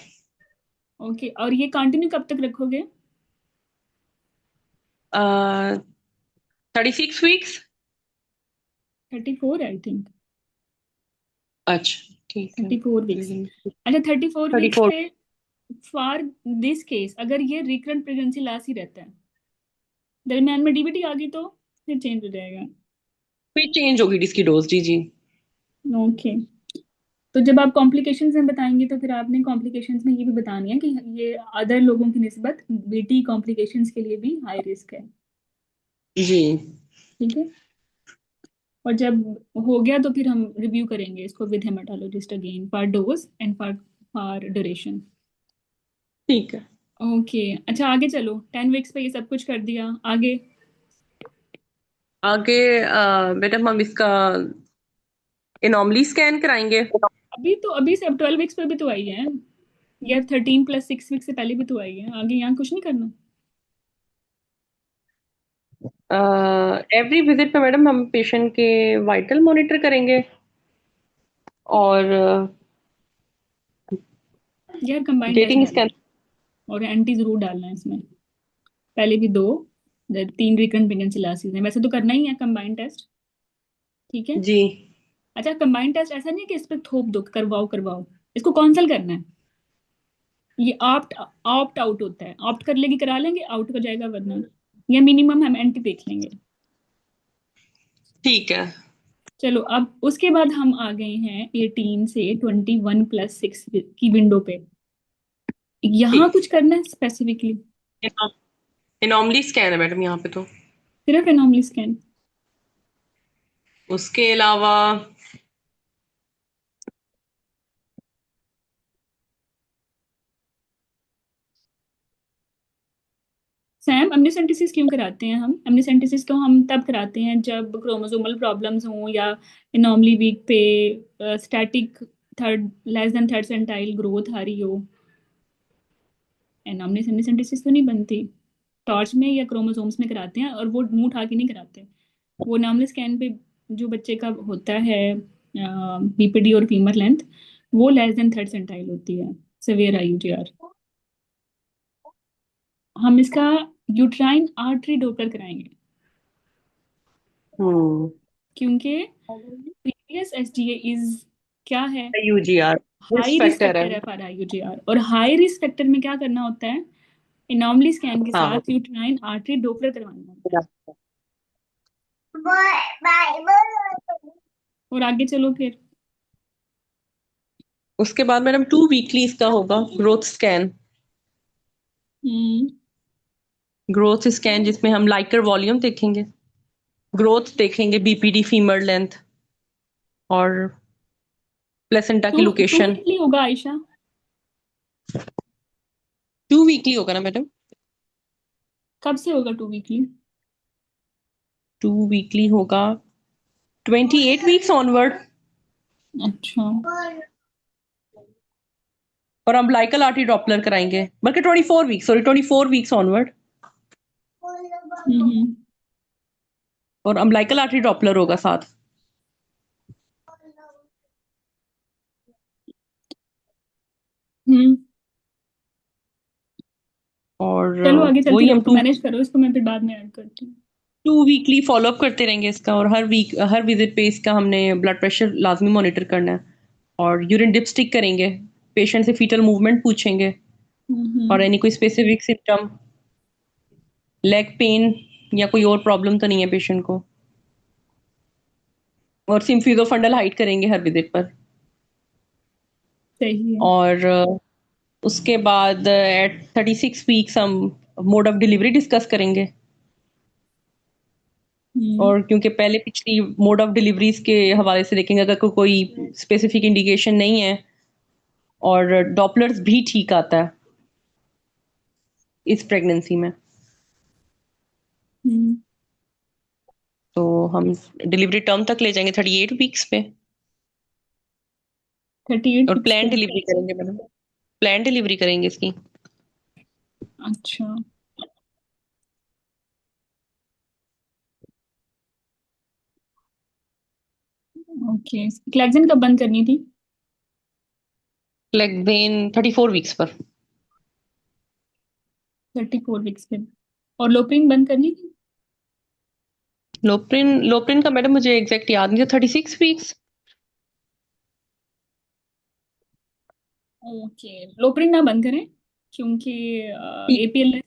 ओके. और ये कंटिन्यू कब तक रखोगे. 36 वीक्स। 34 I think. अच्छा ठीक है। 34 वीक्स. अच्छा 34 वीक्स 34। पे फॉर दिस केस अगर ये रिकरेंट प्रेगनेंसी लास्ट ही रहता है दरमियान में डीबीटी आ गई तो फिर चेंज हो जाएगा. फिर चेंज होगी इसकी डोज। जी जी। ओके. तो जब आप कॉम्प्लिकेशंस में बताएंगे तो फिर आपने कॉम्प्लिकेशंस में ये भी बतानी है कि ये अदर लोगों की निस्बत बीटी कॉम्प्लिकेशंस के लिए भी हाई रिस्क है. जी। ठीक है. और जब हो गया तो फिर हम रिव्यू करेंगे इसको with haematologist again for dose and for for duration. ठीक है। ओके. अच्छा आगे चलो 10 वीक्स पे ये सब कुछ कर दिया. आगे आगे मैडम हम इसका एनॉमली स्कैन कराएंगे। अभी से अब 12 वीक्स पे भी तो आई है. या 13 + 6 वीक से पहले भी तो आई है. आगे यहाँ कुछ नहीं करना. एवरी विजिट पे मैडम हम पेशेंट के वाइटल मॉनिटर करेंगे और यार कंबाइंड टेस्ट डेटिंग डालना स्कैन। है और एंटी जरूर डालना है इसमें. पहले भी 2 3 रिकरेंट प्रेगनेंसी लास्ट सीजन वैसे तो करना ही है कंबाइंड टेस्ट. ठीक है. जी। अच्छा कंबाइंड टेस्ट ऐसा नहीं है कि इस पे थोप दो करवाओ करवाओ. इसको कौंसल करना है. ये ऑप्ट ऑप्ट आउट होता है. ऑप्ट कर लेगी करा लेंगे आउट हो जाएगा वरना या मिनिमम हम एंटी देख लेंगे. ठीक है। चलो अब उसके बाद हम आ गए हैं 18 से 21 + 6 की विंडो पे. यहाँ ठीक। कुछ करना है स्पेसिफिकली. एनॉमली स्कैन है मैडम यहाँ पे तो। सिर्फ एनोमली स्कैन. उसके अलावा सैम एमनिसेंटेसिस क्यों कराते हैं हम. एमनिसेंटेसिस तो हम तब कराते हैं जब क्रोमोसोमल प्रॉब्लम्स हों या एनॉमली वीक पे static third less than third centile growth आ रही हो. एमनिसेंटेसिस तो नहीं बनती. टॉर्च में या क्रोमोसोम्स में कराते हैं और वो मुंह उठा के नहीं कराते. वो एनॉमली स्कैन पे जो बच्चे का होता है बीपीडी और फीमर लेंथ वो लेस देन थर्ड सेंटाइल होती है. सेवियर आईयूटीआर. हम इसका यूट्राइन आर्टरी डॉपलर कराएंगे हम्म क्योंकि प्रीवियस एसडीए इज क्या है. UGR high risk risk factor है। फैक्टर है फॉर आईयूटीआर. और हाई रिस्क फैक्टर में क्या करना होता है. एनॉमली स्कैन के हाँ। साथ यूट्राइन आर्टरी डॉपलर करवाना होता है. और आगे चलो फिर उसके बाद मैडम 2 वीकली इसका होगा ग्रोथ स्कैन। हम्म। ग्रोथ स्कैन जिसमें हम लाइकर वॉल्यूम देखेंगे, ग्रोथ देखेंगे, बीपीडी फीमर लेंथ और प्लेसेंटा की टू लोकेशन। वीकली होगा आयशा? 2 वीकली होगा ना मैडम? कब से होगा 2 वीकली? 2 वीकली होगा 28 वीक्स ऑनवर्ड। अच्छा। और अम्बिलिकल आर्टरी डॉपलर कराएंगे बल्कि 24 वीक्स, सॉरी 24 वीक्स ऑनवर्ड। हम्म। और अम्बिलिकल आर्टरी डॉपलर होगा साथ। हम्म। और चलो आगे चलती वही रहो, हम तुम मैनेज करो इसको, मैं फिर बाद में ऐड करती हूँ। 2 वीकली फॉलोअप करते रहेंगे इसका, और हर विजिट पे इसका हमने ब्लड प्रेशर लाजमी मॉनिटर करना है। और यूरिन डिपस्टिक करेंगे, पेशेंट से फीटल मूवमेंट पूछेंगे, और हम्म। एनी कोई स्पेसिफिक सिम्टम, लेग पेन या कोई और प्रॉब्लम तो नहीं है पेशेंट को। और सिम्फिजो फंडल हाइट करेंगे हर विजिट पर। सही है। और उसके बाद एट 36 वीक्स हम मोड ऑफ डिलीवरी डिस्कस करेंगे। हम्म। और क्योंकि पहले पिछली मोड ऑफ डिलीवरीज के हवाले से देखेंगे, अगर कोई स्पेसिफिक इंडिकेशन नहीं है और डॉपलर्स भी ठीक आता है इस प्रेगनेंसी में, हम्म। तो हम डिलीवरी टर्म तक ले जाएंगे 38 वीक्स पे। 38 और वीक्स प्लान पे? डिलीवरी करेंगे मैडम, प्लान डिलीवरी करेंगे इसकी। अच्छा। ओके, क्लैक्सन कब बंद करनी थी? लेग्वेन 34 वीक्स पर। 34 वीक्स पे। और लोपिंग बंद करनी थी? लोप्रिन लोप्रिन का मैडम मुझे एग्जैक्ट याद नहीं था, 36 वीक्स। ओके, लोपिंग ना बंद करें, क्योंकि APL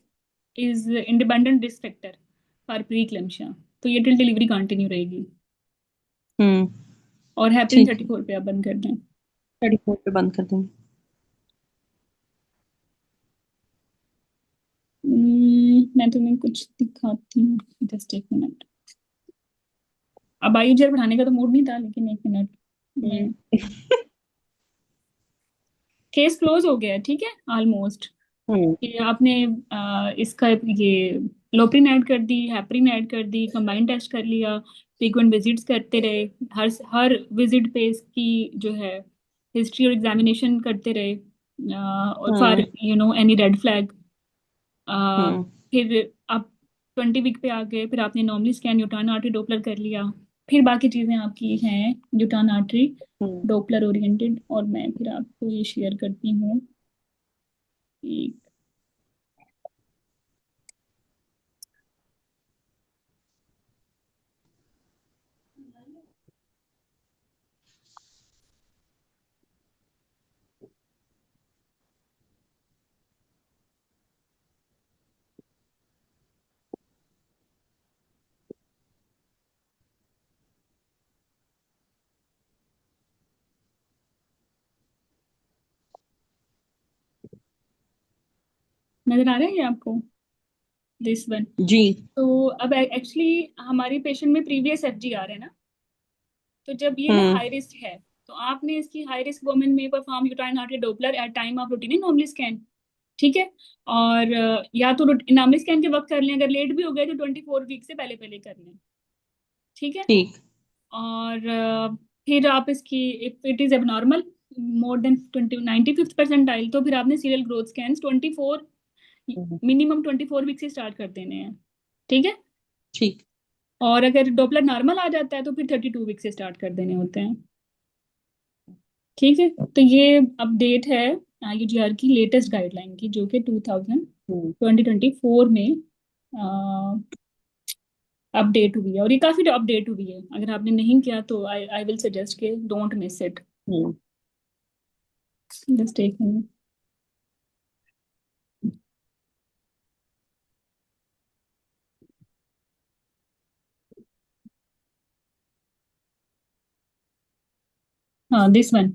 is independent risk factor for preeclampsia, तो ये टिल डिलीवरी कंटिन्यू रहेगी। हम्म। और हैपरिन ठीक है, 34 पे आप बंद कर दें। 34 पे बंद कर देंगे। मैं तुम्हें कुछ दिखाती हूँ, जस्ट एक मिनट। अब आयुर्वेद पढ़ाने का तो मूड नहीं था, लेकिन एक मिनट हम्म। मैं, केस क्लोज हो गया है, ठीक है ऑलमोस्ट। हम्म। कि आपने इसका ये लोप्रिन ऐड कर दी, हेपरिन ऐड कर दी, कंबाइंड टेस्ट कर लिया, फ्रीक्वेंट विजिट्स करते रहे, हर हर विजिट पे इसकी जो है हिस्ट्री और एग्जामिनेशन करते रहे, और for hmm. Any red flag. Hmm. फिर आप 20 वीक पे आ गए, फिर आपने normally scan uterine artery Doppler कर लिया, फिर बाकी चीज़ें आपकी हैं uterine artery hmm. Doppler oriented. और मैं फिर आपको ये शेयर करती हूँ कि नजर आ रहा है ये आपको, दिस वन? जी। तो अब एक्चुअली हमारी पेशेंट में प्रीवियस एफजी आ रहे हैं ना, तो जब ये ना हम्म। हाई रिस्क है, तो आपने इसकी हाई रिस्क वुमेन में perform uterine artery Doppler at time of routine normally scan, ठीक है? और या तो नॉर्मली स्कैन के वक्त कर लें, अगर लेट भी हो गए तो 24 वीक से पहले पहले कर लें, ठीक है? ठीक। और फिर आप इसकी, if it is abnormal more than 95th percentile, तो फिर आपने सीरियल ग्रोथ स्कैन 24, हम्म। मिनिमम 24 वीक से स्टार्ट कर देने हैं, ठीक है? ठीक। और अगर डॉपलर नॉर्मल आ जाता है तो फिर 32 वीक से स्टार्ट कर देने होते हैं, ठीक है? तो ये अपडेट है आईयूजीआर की लेटेस्ट गाइडलाइन की, जो कि हम्म। 2024 में अपडेट हुई है, और ये काफी अपडेट हुई है। अगर आपने नहीं किया तो आई आई विल सजेस्ट के don't miss it. Hmm. Just एक मिनट। हाँ, दिस वन,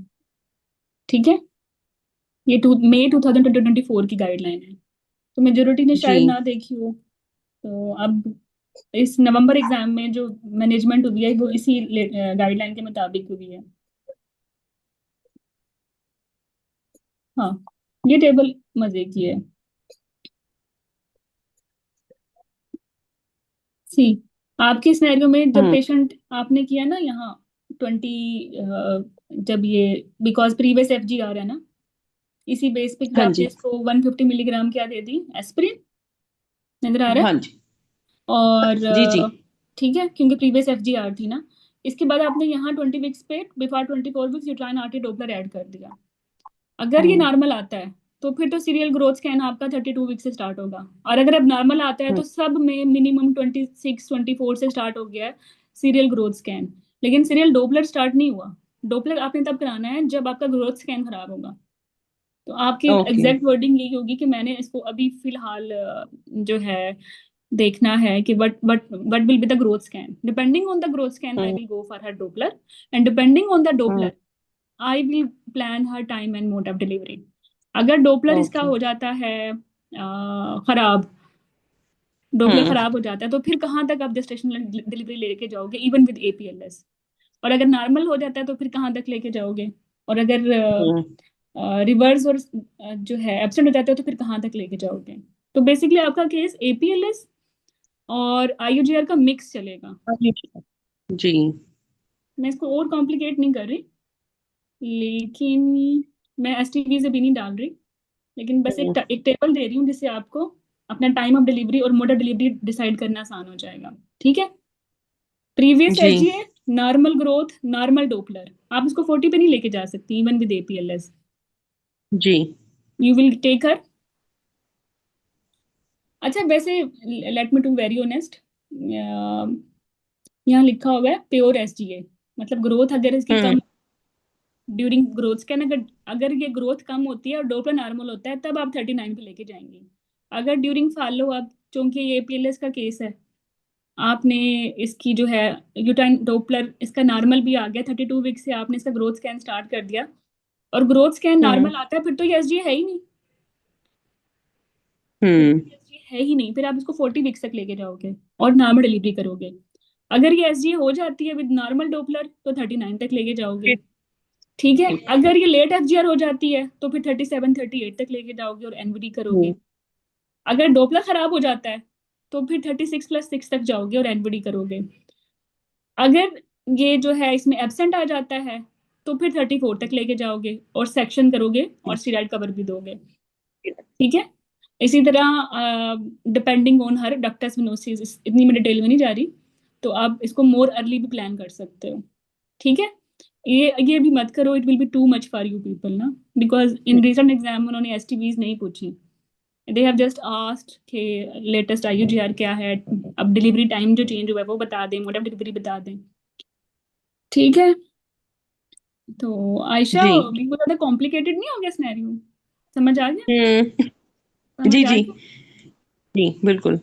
ठीक है, ये मई 2024 की गाइडलाइन है, तो मेजोरिटी ने जी। शायद ना देखी हो। तो अब इस नवंबर एग्जाम में जो मैनेजमेंट हुई है वो इसी गाइडलाइन के मुताबिक हुई है। हाँ, ये टेबल मजे की है। सी, आपके सिनेरियो में जब हम्म। पेशेंट आपने किया ना यहाँ 20, जब ये बिकॉज प्रीवियस FGR है ना, इसी बेस पे कि हाँ आपने जी। इसको 150 मिलीग्राम क्या दे दी, एस्पिरिन, नजर आ रहा हाँ है। जी। और जी जी। ठीक है, क्योंकि प्रीवियस FGR थी ना। इसके बाद आपने यहाँ 20 वीक्स पे before 24 weeks uterine RT Doppler add कर दिया। अगर ये हम्म। नॉर्मल आता है तो फिर तो सीरियल ग्रोथ स्कैन आपका 32 वीक से स्टार्ट होगा। और अगर अब नॉर्मल आता है हम्म। तो सब में मिनिमम 26 24 से स्टार्ट हो गया है सीरियल ग्रोथ स्कैन। लेकिन सीरियल डोपलर स्टार्ट नहीं हुआ। डोपलर आपने तब कराना है जब आपका ग्रोथ स्कैन खराब होगा। तो आपकी ओके। एग्जैक्ट वर्डिंग यही होगी कि मैंने इसको अभी फिलहाल जो है देखना है कि what will be the growth scan. Depending on the growth scan, I hmm. will go for her Doppler, and depending on the hmm. Doppler, I will plan her time and mode of delivery. अगर Doppler इसका okay. हो जाता है खराब, Doppler हम्म। खराब हो जाता है, तो फिर कहाँ तक आप जेस्टेशनल डिलीवरी लेके जाओगे इवन विद APLS। और अगर नॉर्मल हो जाता है तो फिर कहाँ तक लेके जाओगे। और अगर हम्म। रिवर्स और जो है एब्सेंट हो जाते हो तो फिर कहाँ तक लेके जाओगे। तो बेसिकली आपका केस APLS और IUGR का मिक्स चलेगा। जी। मैं इसको और कॉम्प्लिकेट नहीं कर रही, लेकिन मैं STV से भी नहीं डाल रही, लेकिन बस हम्म। एक टेबल दे रही हूँ जिससे आपको अपना टाइम ऑफ डिलीवरी और मोड ऑफ डिलीवरी डिसाइड करना आसान हो जाएगा। ठीक है, प्रीवियस जी SGA, normal growth, normal doppler, आप इसको 40 पे नहीं लेके जा सकती इवन विद APLS। जी। You will take her. अच्छा वैसे let me to very honest, यहाँ लिखा हुआ है प्योर SGA, मतलब ग्रोथ अगर इसकी हम्म। कम ड्यूरिंग ग्रोथ स्कैन, अगर अगर ये ग्रोथ कम होती है और डोपलर नॉर्मल होता है तब आप 39 पे लेके जाएंगी। अगर ड्यूरिंग फॉलो अप, चूंकि ये APLS का केस है, आपने इसकी जो है यूटाइन डोपलर इसका नॉर्मल भी आ गया, 32 वीक से आपने इसका ग्रोथ स्कैन स्टार्ट कर दिया और ग्रोथ स्कैन हम्म। नॉर्मल आता है, फिर तो ये SGA है ही नहीं। फिर हम्म। तो ये SGA है ही नहीं, फिर आप इसको 40 वीक्स तक लेके जाओगे और नॉर्मल डिलीवरी करोगे। अगर ये SGA हो जाती है विद नॉर्मल डोपलर तो 39 तक लेके जाओगे। ठीक है, अगर ये लेट FGR हो जाती है तो फिर 37 38 तक लेके जाओगे और NVD करोगे। हम्म। अगर डोपलर खराब हो जाता है तो फिर 36+6 तक जाओगे और NVD करोगे। अगर ये जो है इसमें एब्सेंट आ जाता है तो फिर 34 तक लेके जाओगे और सेक्शन करोगे और स्टीरॉयड कवर भी दोगे। ठीक है, इसी तरह depending on her ductus venosus, इतनी मैं डिटेल में नहीं जा रही, तो आप इसको मोर अर्ली भी प्लान कर सकते हो। ठीक है, ये भी मत करो, it will B too much for you people ना, बिकॉज इन रिसेंट एग्जाम उन्होंने STVs नहीं पूछी। दे हैव जस्ट आस्क्ड कि लेटेस्ट IUGR क्या है, अब डिलीवरी टाइम जो चेंज हुआ है वो बता दें, मोड ऑफ डिलीवरी बता दें। ठीक है, तो आयशा जी। बिल्कुल ज्यादा कॉम्प्लिकेटेड नहीं हो गया सिनेरियो, समझ आ गया, हम्म। समझ जी आ जी। गया। जी बिल्कुल।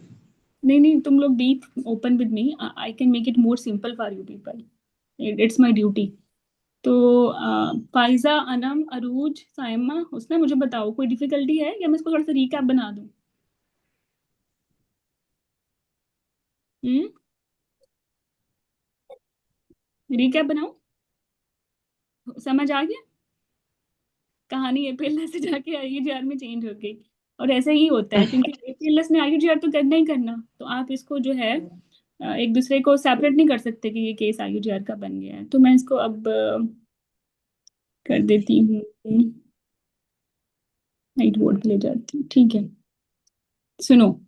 नहीं नहीं, तुम लोग be open with me, I can make it more simple for you people, it's my duty. तो फाइजा, अनम, अरूज, साइमा, उसने मुझे बताओ कोई डिफिकल्टी है या मैं इसको थोड़ा सा रिकैप बना दूं। हम्म, रिकैप बनाऊं, समझ आ गया कहानी। APLS से जाके IUGR में चेंज हो गई, और ऐसा ही होता है क्योंकि APLS ने IUGR तो करना ही करना, तो आप इसको जो है एक दूसरे को सेपरेट नहीं कर सकते कि ये केस IUGR का बन गया है। तो मैं इसको अब कर देती हूँ, नाइट बोर्ड पे ले जाती हूँ। ठीक है, सुनो,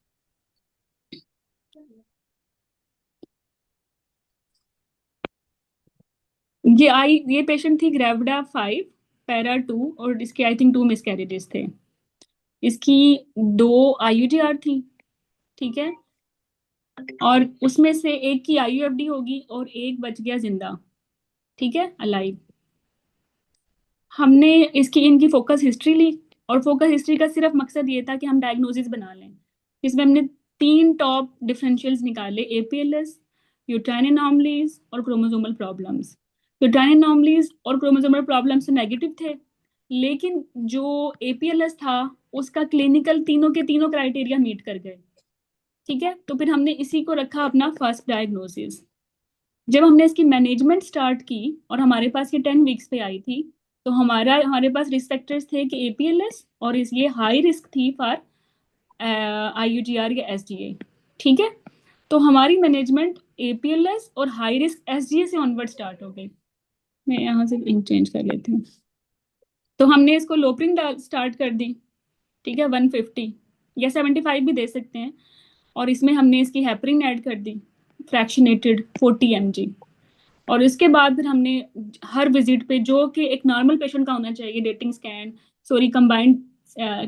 ये पेशेंट थी ग्रेविडा 5, पैरा 2, और इसके आई थिंक 2 मिसकैरेजेस थे। इसकी 2 IUGR थी, ठीक है, और उसमें से एक की IUFD होगी और एक बच गया जिंदा, ठीक है, अलाइव। हमने इसकी इनकी फोकस हिस्ट्री ली, और फोकस हिस्ट्री का सिर्फ मकसद ये था कि हम डायग्नोसिस बना लें। इसमें हमने 3 टॉप डिफरेंशियल्स निकाले, APLS, यूट्राइन एनॉमलीज और क्रोमोसोमल प्रॉब्लम्स। यूट्राइन एनॉमलीज और क्रोमोसोमल प्रॉब्लम्स नेगेटिव थे, लेकिन जो एपीएलएस था उसका क्लिनिकल तीनों के तीनों क्राइटेरिया मीट कर गए। ठीक है, तो फिर हमने इसी को रखा अपना फर्स्ट डायग्नोसिस। जब हमने इसकी मैनेजमेंट स्टार्ट की और हमारे पास ये 10 वीक्स पे आई थी, तो हमारे पास रिस्क फैक्टर्स थे कि एपीएलएस, और इसलिए हाई रिस्क थी फॉर आईयूजीआर या एसजीए। ठीक है, तो हमारी मैनेजमेंट एपीएलएस और हाई रिस्क एसजीए से ऑनवर्ड स्टार्ट हो गई। मैं यहाँ से इंक चेंज कर लेती हूँ। तो हमने इसको लोप्रिन स्टार्ट कर दी। ठीक है, 150 या 75 भी दे सकते हैं। और इसमें हमने इसकी हेपरिन ऐड कर दी, फ्रैक्शनेटेड 40 mg। और इसके बाद फिर हमने हर विजिट पे, जो कि एक नॉर्मल पेशेंट का होना चाहिए, dating scan, sorry combined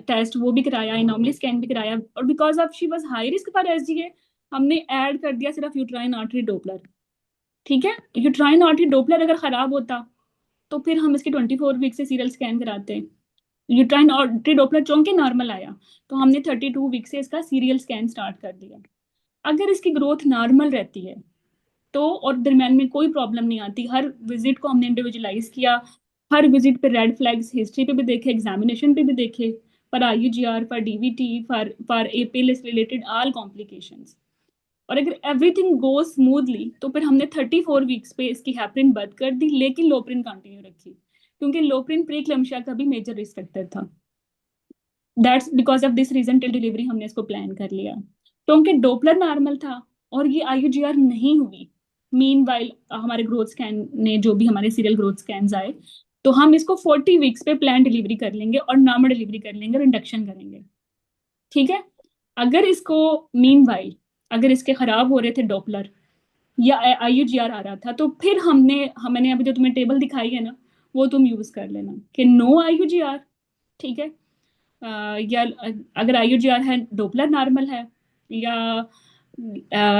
test, वो भी कराया, एनॉमली स्कैन भी कराया। और because of she was high risk for SGA, हमने ऐड कर दिया सिर्फ यूट्राइन आर्टरी डोपलर। ठीक है, यूट्राइन आर्टरी डोपलर अगर खराब होता तो फिर हम इसकी 24 वीक से सीरियल स्कैन कराते। यूट्राइन आर्टरी डोपलर चौंके नॉर्मल आया, तो हमने 32 वीक से इसका सीरियल स्कैन स्टार्ट कर दिया। अगर इसकी ग्रोथ नॉर्मल रहती है तो, और दरम्यान में कोई प्रॉब्लम नहीं आती, हर विजिट को हमने इंडिविजुअलाइज किया, हर विजिट पे रेड फ्लैग्स हिस्ट्री पे भी देखे, एग्जामिनेशन पे भी देखे, for IUGR, for DVT, for APLS related all complications. और अगर एवरीथिंग गो स्मूथली तो फिर हमने 34 वीक्स पे इसकी हेपरिन बंद कर दी, लेकिन लोप्रिन कंटिन्यू रखी, क्योंकि लोप्रिन प्रीक्लम्शिया का भी मेजर रिस्क फैक्टर था। That's because of this reason till delivery हमने इसको प्लान कर लिया, क्योंकि डोपलर नॉर्मल था और ये आईयूजीआर नहीं हुई। मीन वाइल हमारे ग्रोथ स्कैन ने, जो भी हमारे सीरियल ग्रोथ स्कैन आए, तो हम इसको 40 वीक्स पे प्लान डिलीवरी कर लेंगे और नॉर्मल डिलीवरी कर लेंगे और इंडक्शन करेंगे। ठीक है, अगर इसको मीन वाइल, अगर इसके खराब हो रहे थे डोपलर या आईयूजीआर आ रहा था, तो फिर मैंने अभी जो तुम्हें टेबल दिखाई है ना, वो तुम यूज कर लेना कि नो आईयूजीआर। ठीक है, या अगर आईयूजीआर है, डोपलर नॉर्मल है, या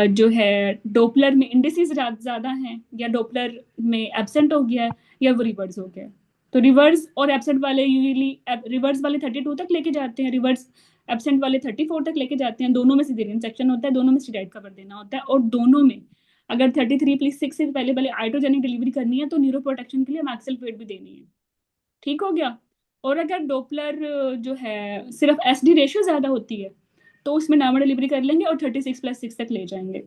जो है डोपलर में इंडिसेस ज्यादा हैं, या डोपलर में एब्सेंट हो गया है, या वो रिवर्स हो गया है। तो रिवर्स और एब्सेंट वाले यूजली, रिवर्स वाले 32 तक लेके जाते हैं, रिवर्स एब्सेंट वाले 34 तक लेके जाते हैं। दोनों में सिजेरियन सेक्शन होता है, दोनों में स्टेरॉइड कवर देना होता है, और दोनों में अगर 33+6 से पहले पहले आइट्रोजेनिक डिलीवरी करनी है तो न्यूरो प्रोटेक्शन के लिए मैक्सिल फ्लूइड भी देनी है। ठीक हो गया। और अगर डोपलर जो है सिर्फ एसडी रेशियो ज्यादा होती है, तो उसमें नॉर्मल डिलीवरी कर लेंगे और 36+6 तक ले जाएंगे।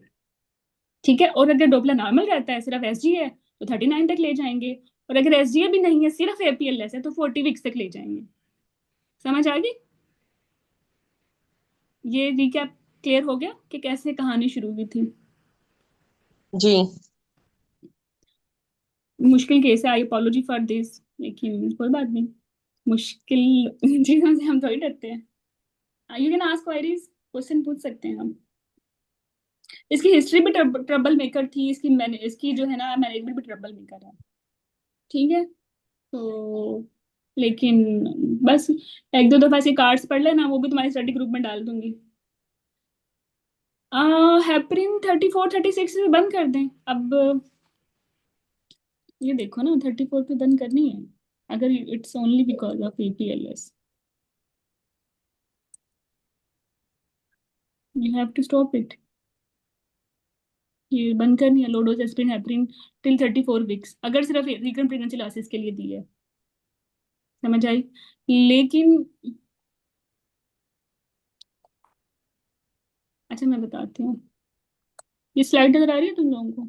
ठीक है, और अगर डोपलर नॉर्मल रहता है, सिर्फ एसजी है, तो 39 तक ले जाएंगे। और अगर एसजी भी नहीं है, सिर्फ एपीएलएस है, तो 40 वीक्स तक ले जाएंगे। समझ आ गई? ये रिकैप क्लियर हो गया कि कैसे कहानी शुरू हुई थी। जी। मुश्किल केस है, आई अपोलॉजी फॉर दिस, लेकिन कोई बात नहीं, मुश्किल चीजों से हम थोड़ी डरते हैं। You can ask queries, question पूछ सकते हैं हम। इसकी हिस्ट्री भी ट्रबल मेकर थी, इसकी जो है ना मैनेजमेंट भी ट्रबल मेकर है। ठीक है, तो लेकिन बस एक दो दफा ऐसे कार्ड्स पढ़ लेना, वो भी तुम्हारी स्टडी ग्रुप में डाल दूंगी। हेपरिन 34 36 में बंद कर दें अब। ये देखो ना, 34 पे बंद करनी है अगर it's only because of APLS, you have to stop it. ये बंद करनी है, low dose aspirin heparin till 34 weeks, अगर सिर्फ रिकरेंट प्रेगनेंसी लॉसेस के लिए दी है। समझ आई? लेकिन अच्छा, मैं बताती हूँ, ये स्लाइड नजर आ रही है तुम लोगों को?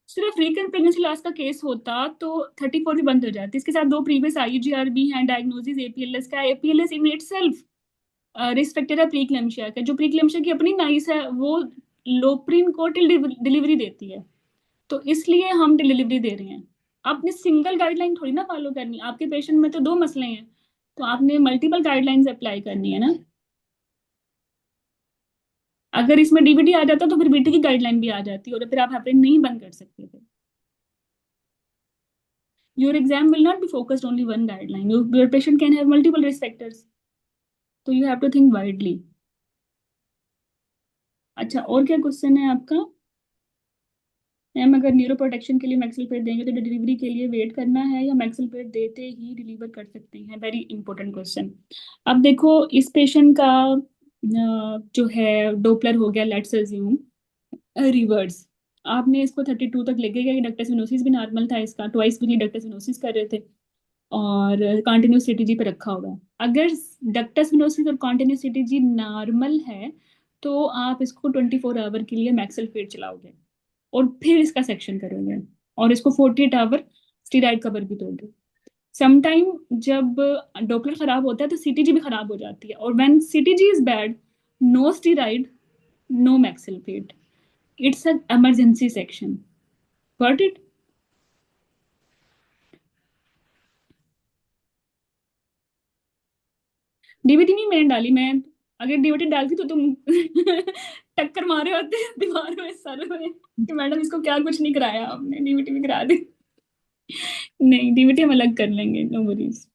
सिर्फ रिकरेंट प्रेगनेंसी लॉस का केस होता तो 34 भी बंद हो जाती। इसके साथ दो प्रीवियस आईयूजीआर भी हैं, डायग्नोसिस एपीएलएस का। एपीएलएस इन इटसेल्फ रिस्क फैक्टर है प्रीक्लेम्शिया का। जो प्रीक्लेम्शिया की अपनी नाइस है, वो लोप्रिन को टिल डिलीवरी देती है, तो इसलिए हम टिल डिलीवरी दे रहे हैं। आपने सिंगल गाइडलाइन थोड़ी ना फॉलो करनी, आपके पेशेंट में तो दो मसले हैं, तो आपने मल्टीपल गाइडलाइंस अप्लाई करनी है ना। अगर इसमें डीवीटी आ जाता तो फिर बीटी की गाइडलाइन भी आ जाती, और फिर आप हेपरिन नहीं बंद कर सकते थे। Your exam will not be focused only one guideline. Your patient can have multiple risk factors. So you have to think widely. अच्छा, और क्या क्वेश्चन है आपका? मैम, अगर न्यूरो प्रोटेक्शन के लिए मैक्सिल पेड देंगे तो डिलीवरी के लिए वेट करना है या मैक्सिल पेड देते ही डिलीवर कर सकते हैं? Very important question. अब देखो, इस पेशेंट का जो है डोपलर हो गया, लेट्स अज्यूम रिवर्स। आपने इसको 32 तक लेके गए, डक्टस वेनोसिस भी नॉर्मल था इसका, ट्वाइस वीकली डक्टस वेनोसिस कर रहे थे और कॉन्टिन्यूस सीटीजी पे रखा होगा। अगर डक्टस वेनोसिस और कॉन्टिन्यूस सीटीजी नॉर्मल है तो आप इसको 24 आवर के लिए मैक्सल फीड चलाओगे और फिर इसका सेक्शन करोगे और इसको 48 आवर स्टीराइड कवर भी दोगे। समटाइम जब डॉपलर खराब होता है तो सीटीजी भी खराब हो जाती है, और when CTG is bad, no steroid, no मैक्सल feed, it's an emergency section. Got it? DVT नहीं मैंने डाली, मैं अगर डीवीटी डालती तो तुम टक्कर मारे होते दीवार में सर में कि मैडम इसको क्या कुछ नहीं कराया आपने, डीवीटी भी करा दी। नहीं, डीवीटी हम अलग कर लेंगे, नो वरीज।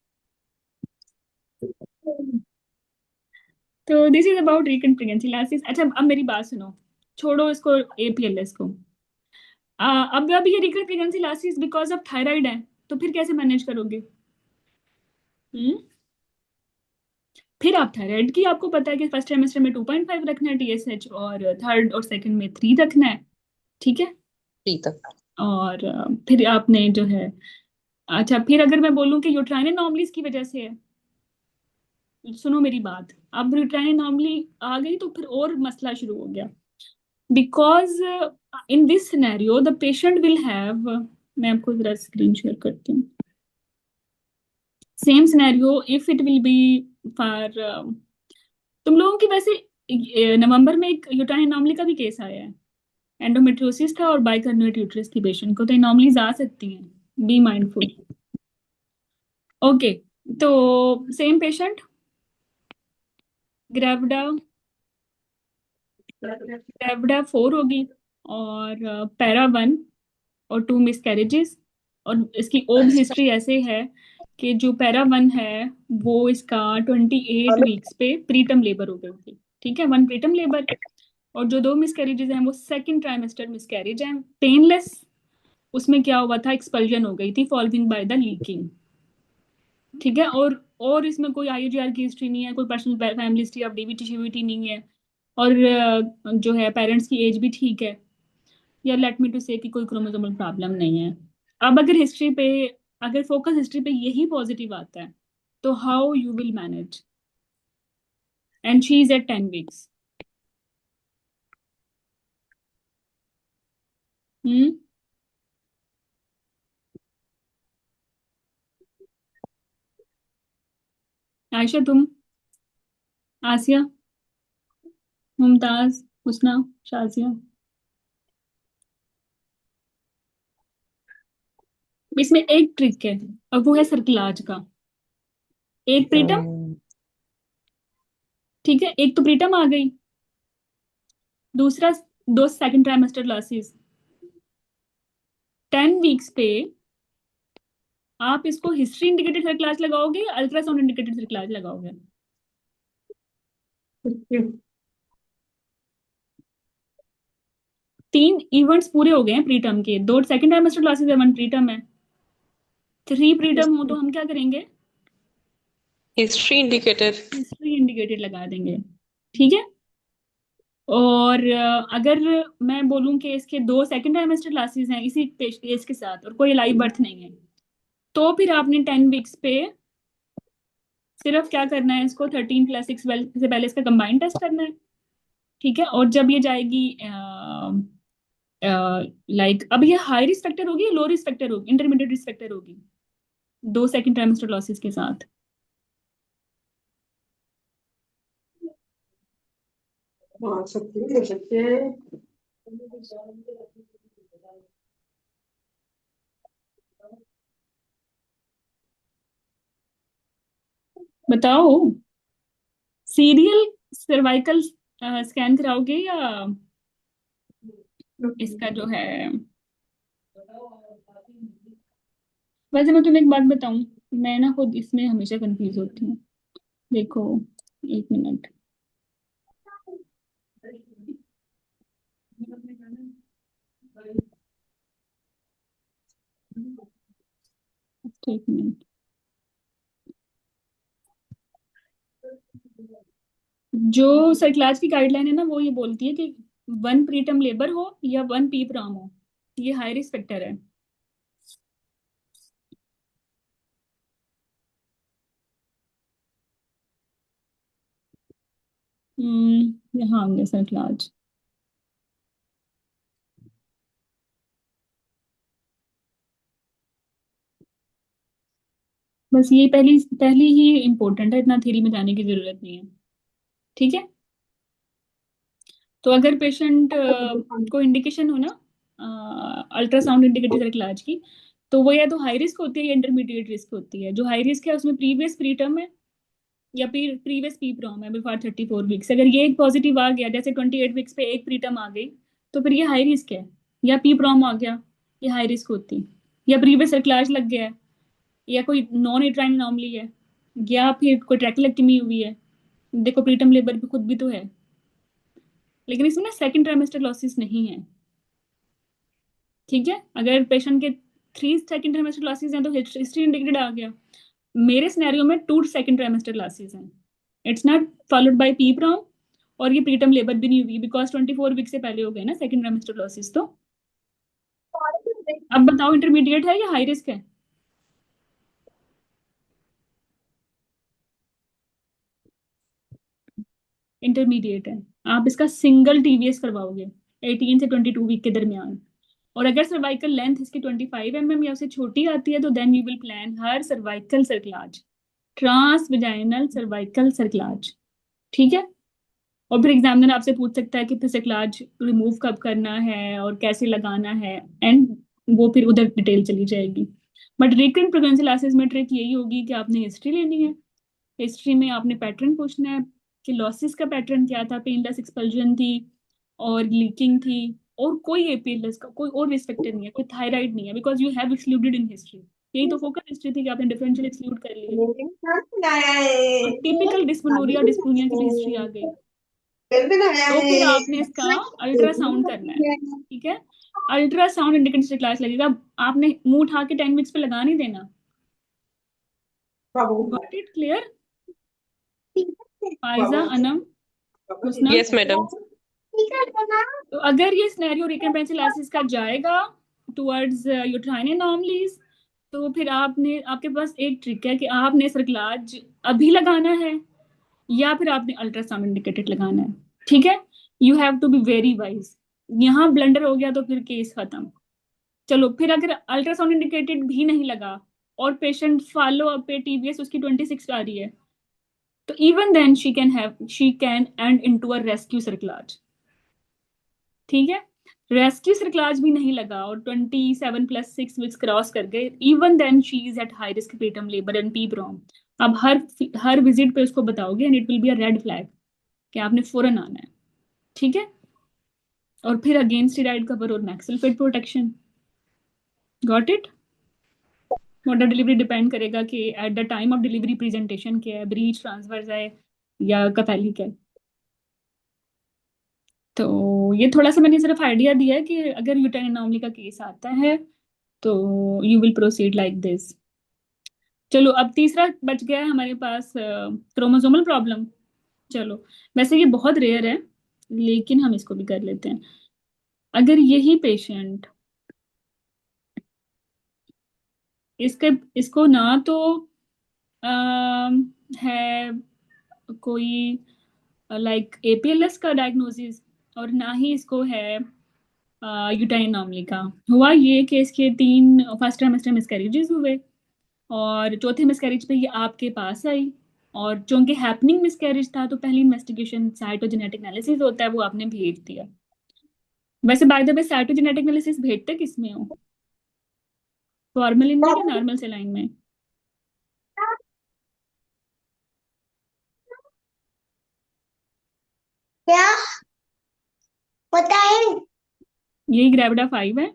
तो this is about recurrent pregnancy losses. अच्छा अब मेरी बात सुनो, छोड़ो इसको एपीएलएस को। अब ये recurrent pregnancy losses because of thyroid है, तो फिर कैसे मैनेज करोगे? हम्म फिर आप थायराइड की, आपको पता है कि फर्स्ट ट्राइमेस्टर में 2.5 रखना है टीएसएच, और थर्ड और सेकंड में 3 रखना है। ठीक है। ठीक है। और फिर आपने जो है, अच्छा फिर अगर मैं बोलूं कि यूट्राइन एनोमलीज की वजह से है, सुनो मेरी बात, अब यूट्राइन एनोमली आ गई तो फिर और मसला शुरू हो गया। Because in this scenario the patient will have, मैं आपको जरा स्क्रीन शेयर करती हूँ। Same scenario if it will B for तुम लोगों की, वैसे नवंबर में एक यूट्राइन एनोमली का भी केस आया है, एंडोमेट्रियोसिस था और बाइकर्नुएट यूट्रस थी पेशेंट को, तो एनोमलीज आ सकती हैं, बी माइंडफुल। ओके, तो सेम पेशेंट, ग्रेविडा, ग्रेविडा 4 होगी, और पैरा 1 और 2 मिसकैरेजेस। और इसकी ओब्स हिस्ट्री ऐसे है कि जो पैरा 1 है वो इसका 28 वीक्स पे प्रीटर्म लेबर हो गई थी। ठीक है, 1 प्रीटर्म लेबर। और जो 2 मिसकैरेजेस हैं वो सेकंड ट्राइमेस्टर मिसकैरेज हैं, पेनलेस। उसमें क्या हुआ था, एक्सपल्जन हो गई थी फॉलोइंग बाय द लीकिंग। ठीक है, और इसमें कोई आईयूजीआर की हिस्ट्री नहीं है, कोई personal family history of DVT CVT नहीं है, और जो है पेरेंट्स की एज भी ठीक है, या लेट मी टू से कि कोई क्रोमोसोमल प्रॉब्लम नहीं है। अब अगर हिस्ट्री पे, अगर फोकस हिस्ट्री पे यही पॉजिटिव आता है तो how you will manage? And she is at 10 weeks. Hmm Ayesha, तुम, आसिया, मुमताज, हुस्ना, शाजिया, इसमें एक ट्रिक है और वो है सर्कलाज का। एक प्रीतम, ठीक है, एक तो प्रीतम आ गई, दूसरा 2 सेकंड ट्राइमेस्टर क्लासेस, 10 वीक्स पे आप इसको हिस्ट्री इंडिकेटेड सर्कलाज लगाओगे या अल्ट्रासाउंड इंडिकेटेड सर्कलाज लगाओगे? 3 इवेंट्स पूरे हो गए हैं प्रीटर्म के, 2 सेकंड ट्राइमेस्टर क्लासेस है, 1 प्रीटर्म है, 3 प्रीटर्म हो तो हम क्या करेंगे? History indicator. हिस्ट्री इंडिकेटेड लगा देंगे। ठीक है। और अगर मैं बोलूं कि इसके 2 सेकंड ट्राइमेस्टर क्लासेस हैं इसी एज के साथ और कोई लाइव बर्थ नहीं है, तो फिर आपने 10 वीक्स पे सिर्फ क्या करना है, इसको 13 + 6 से पहले इसका कंबाइंड टेस्ट करना है। ठीक है, और जब ये जाएगी लाइक, अब ये हाई रिस्क फैक्टर होगी या लो रिस्क फैक्टर होगी, इंटरमीडिएट रिस्क फैक्टर होगी 2 सेकंड ट्राइमेस्टर लॉसेस के साथ? हाँ, सकते हैं, ले सकते हैं। बताओ, सीरियल सर्वाइकल स्कैन कराओगे या इसका जो है? वैसे मैं तुम्हें एक बात बताऊं, मैं ना खुद इसमें हमेशा कंफ्यूज होती हूँ। देखो, एक मिनट, एक मिनट। जो सर्कलाज की गाइडलाइन है ना वो ये बोलती है कि 1 प्रीटर्म लेबर हो या 1 पी प्राम हो, ये हाई रिस्क फैक्टर है। यहाँ होंगे सर्कलाज। बस ये पहली पहली ही इम्पोर्टेंट है, इतना थ्योरी में जाने की जरूरत नहीं है। ठीक है, तो अगर पेशेंट को इंडिकेशन हो ना अल्ट्रासाउंड इंडिकेटेड सर्कलाज की, तो वो या तो हाई रिस्क होती है या इंटरमीडिएट रिस्क होती है। जो हाई रिस्क है उसमें प्रीवियस प्रीटर्म है या प्रीवियस पी प्रॉम है बिफोर 34 वीक्स। अगर ये एक पॉजिटिव आ गया, जैसे 28 वीक्स पे एक प्रीटर्म आ गई, तो फिर ये हाई रिस्क है। या पी प्रॉम आ गया, ये हाई रिस्क होती। या प्रीवियस सर्कलाज लग गया है, या कोई नॉन यूट्राइन अनोमली है, या फिर कोई ट्रैकेलेक्टमी हुई है। देखो प्रीटर्म लेबर भी खुद भी तो है, लेकिन इसमें ना सेकंड ट्राइमेस्टर लॉसेस नहीं है। ठीक है, अगर पेशेंट के 3 सेकंड ट्राइमेस्टर लॉसेस हैं तो हिस्ट्री इंडिकेटेड आ गया। मेरे सिनेरियो में 2 सेकंड ट्राइमेस्टर क्लासेस हैं, it's not followed by P PROM, और ये प्रीटर्म लेबर भी नहीं हुई बिकॉज 24 वीक से पहले हो गए ना सेकंड ट्राइमेस्टर क्लासेस। तो अब बताओ इंटरमीडिएट है या हाई रिस्क है? इंटरमीडिएट है। आप इसका सिंगल टीवीएस करवाओगे 18 से 22 वीक के दरमियान। और अगर सर्वाइकल लेंथ इसकी 25 mm या उससे छोटी आती है, तो then you will plan her cervical cerclage, transvaginal cervical cerclage. ठीक है, और फिर एग्जामिनर आपसे पूछ सकता है कि फिर सर्कलाज रिमूव कब करना है और कैसे लगाना है, एंड वो फिर उधर डिटेल चली जाएगी। बट रिकरेंट प्रेगनेंसी लॉसेस में ट्रिक यही होगी कि आपने हिस्ट्री लेनी है। हिस्ट्री में आपने पैटर्न पूछना है कि लॉसेस का पैटर्न क्या था, पेनलेस एक्सपल्जन थी और लीकिंग थी, और कोई एपीएलएस का कोई और रिस्क फैक्टर नहीं है, कोई थायराइड नहीं है, because you have excluded in history. यही तो फोकस हिस्ट्री थी कि आपने डिफरेंशियल एक्सक्लूड कर लिए। और टिपिकल डिस्मेनोरिया डिस्पूनिया की भी हिस्ट्री आ गई। तो फिर आपने इसका अल्ट्रासाउंड करना है। ठीक है, अल्ट्रासाउंड इंडिकेटर क्लास लगेगा। आपने मुंह उठा के 10 मिनट्स पे लगा नहीं देना। Got it clear? Faiza, Anam, Husna. Yes, madam. तो अगर ये सिनेरियो रिकरेंट पेंसिलाइसिस का जाएगा टुवर्ड्स यूट्राइन एनोमलीज, तो फिर आपने आपके पास एक ट्रिक है कि आपने सर्कलाज अभी लगाना है या फिर आपने अल्ट्रासाउंड इंडिकेटेड लगाना है। ठीक है, you have to be very wise. यहाँ ब्लंडर हो गया तो फिर केस खत्म। चलो फिर अगर अल्ट्रासाउंड इंडिकेटेड भी नहीं लगा और पेशेंट फॉलो अप पे टीवीएस उसकी 26 आ रही है, तो even then she can end into a rescue cerclage. ठीक है, रेस्क्यू सर्कलाज भी नहीं लगा और 27+6 वीक्स क्रॉस कर गए, even then she is at high risk preterm labour and P PROM. अब हर विजिट पे उसको बताओगे and it will be a red flag कि आपने फौरन आना है। ठीक है, और फिर अगेन स्टेरॉइड कवर और मैक्सिल फिट protection. Got it? Model delivery depend करेगा कि at the time of delivery presentation क्या है, ब्रीच, ट्रांसवर्स है या कपेलिक है। तो ये थोड़ा सा मैंने सिर्फ आइडिया दिया है कि अगर यूटेन एनोमली का केस आता है तो you will proceed like this. चलो अब तीसरा बच गया है हमारे पास, क्रोमोसोमल प्रॉब्लम। चलो, वैसे ये बहुत रेयर है लेकिन हम इसको भी कर लेते हैं। अगर यही पेशेंट इसके इसको ना तो है कोई लाइक एपीएलएस का डायग्नोसिस, और ना ही इसको है यूटाइन एनोमली का। हुआ ये कि इसके 3 फर्स्ट ट्राइमेस्टर मिसकैरेजेस हुए और चौथे मिसकैरेज पे ये आपके पास आई, और चूंकि हैपनिंग मिसकैरेज था तो पहली इन्वेस्टिगेशन साइटोजेनेटिक एनालिसिस होता है, वो आपने भेज दिया। वैसे by the way cytogenetic analysis भेजते किस में हो, फॉर्मेलिन में या नॉर्मल सेलाइन में? क्या पता है? यही ग्रेविडा 5 है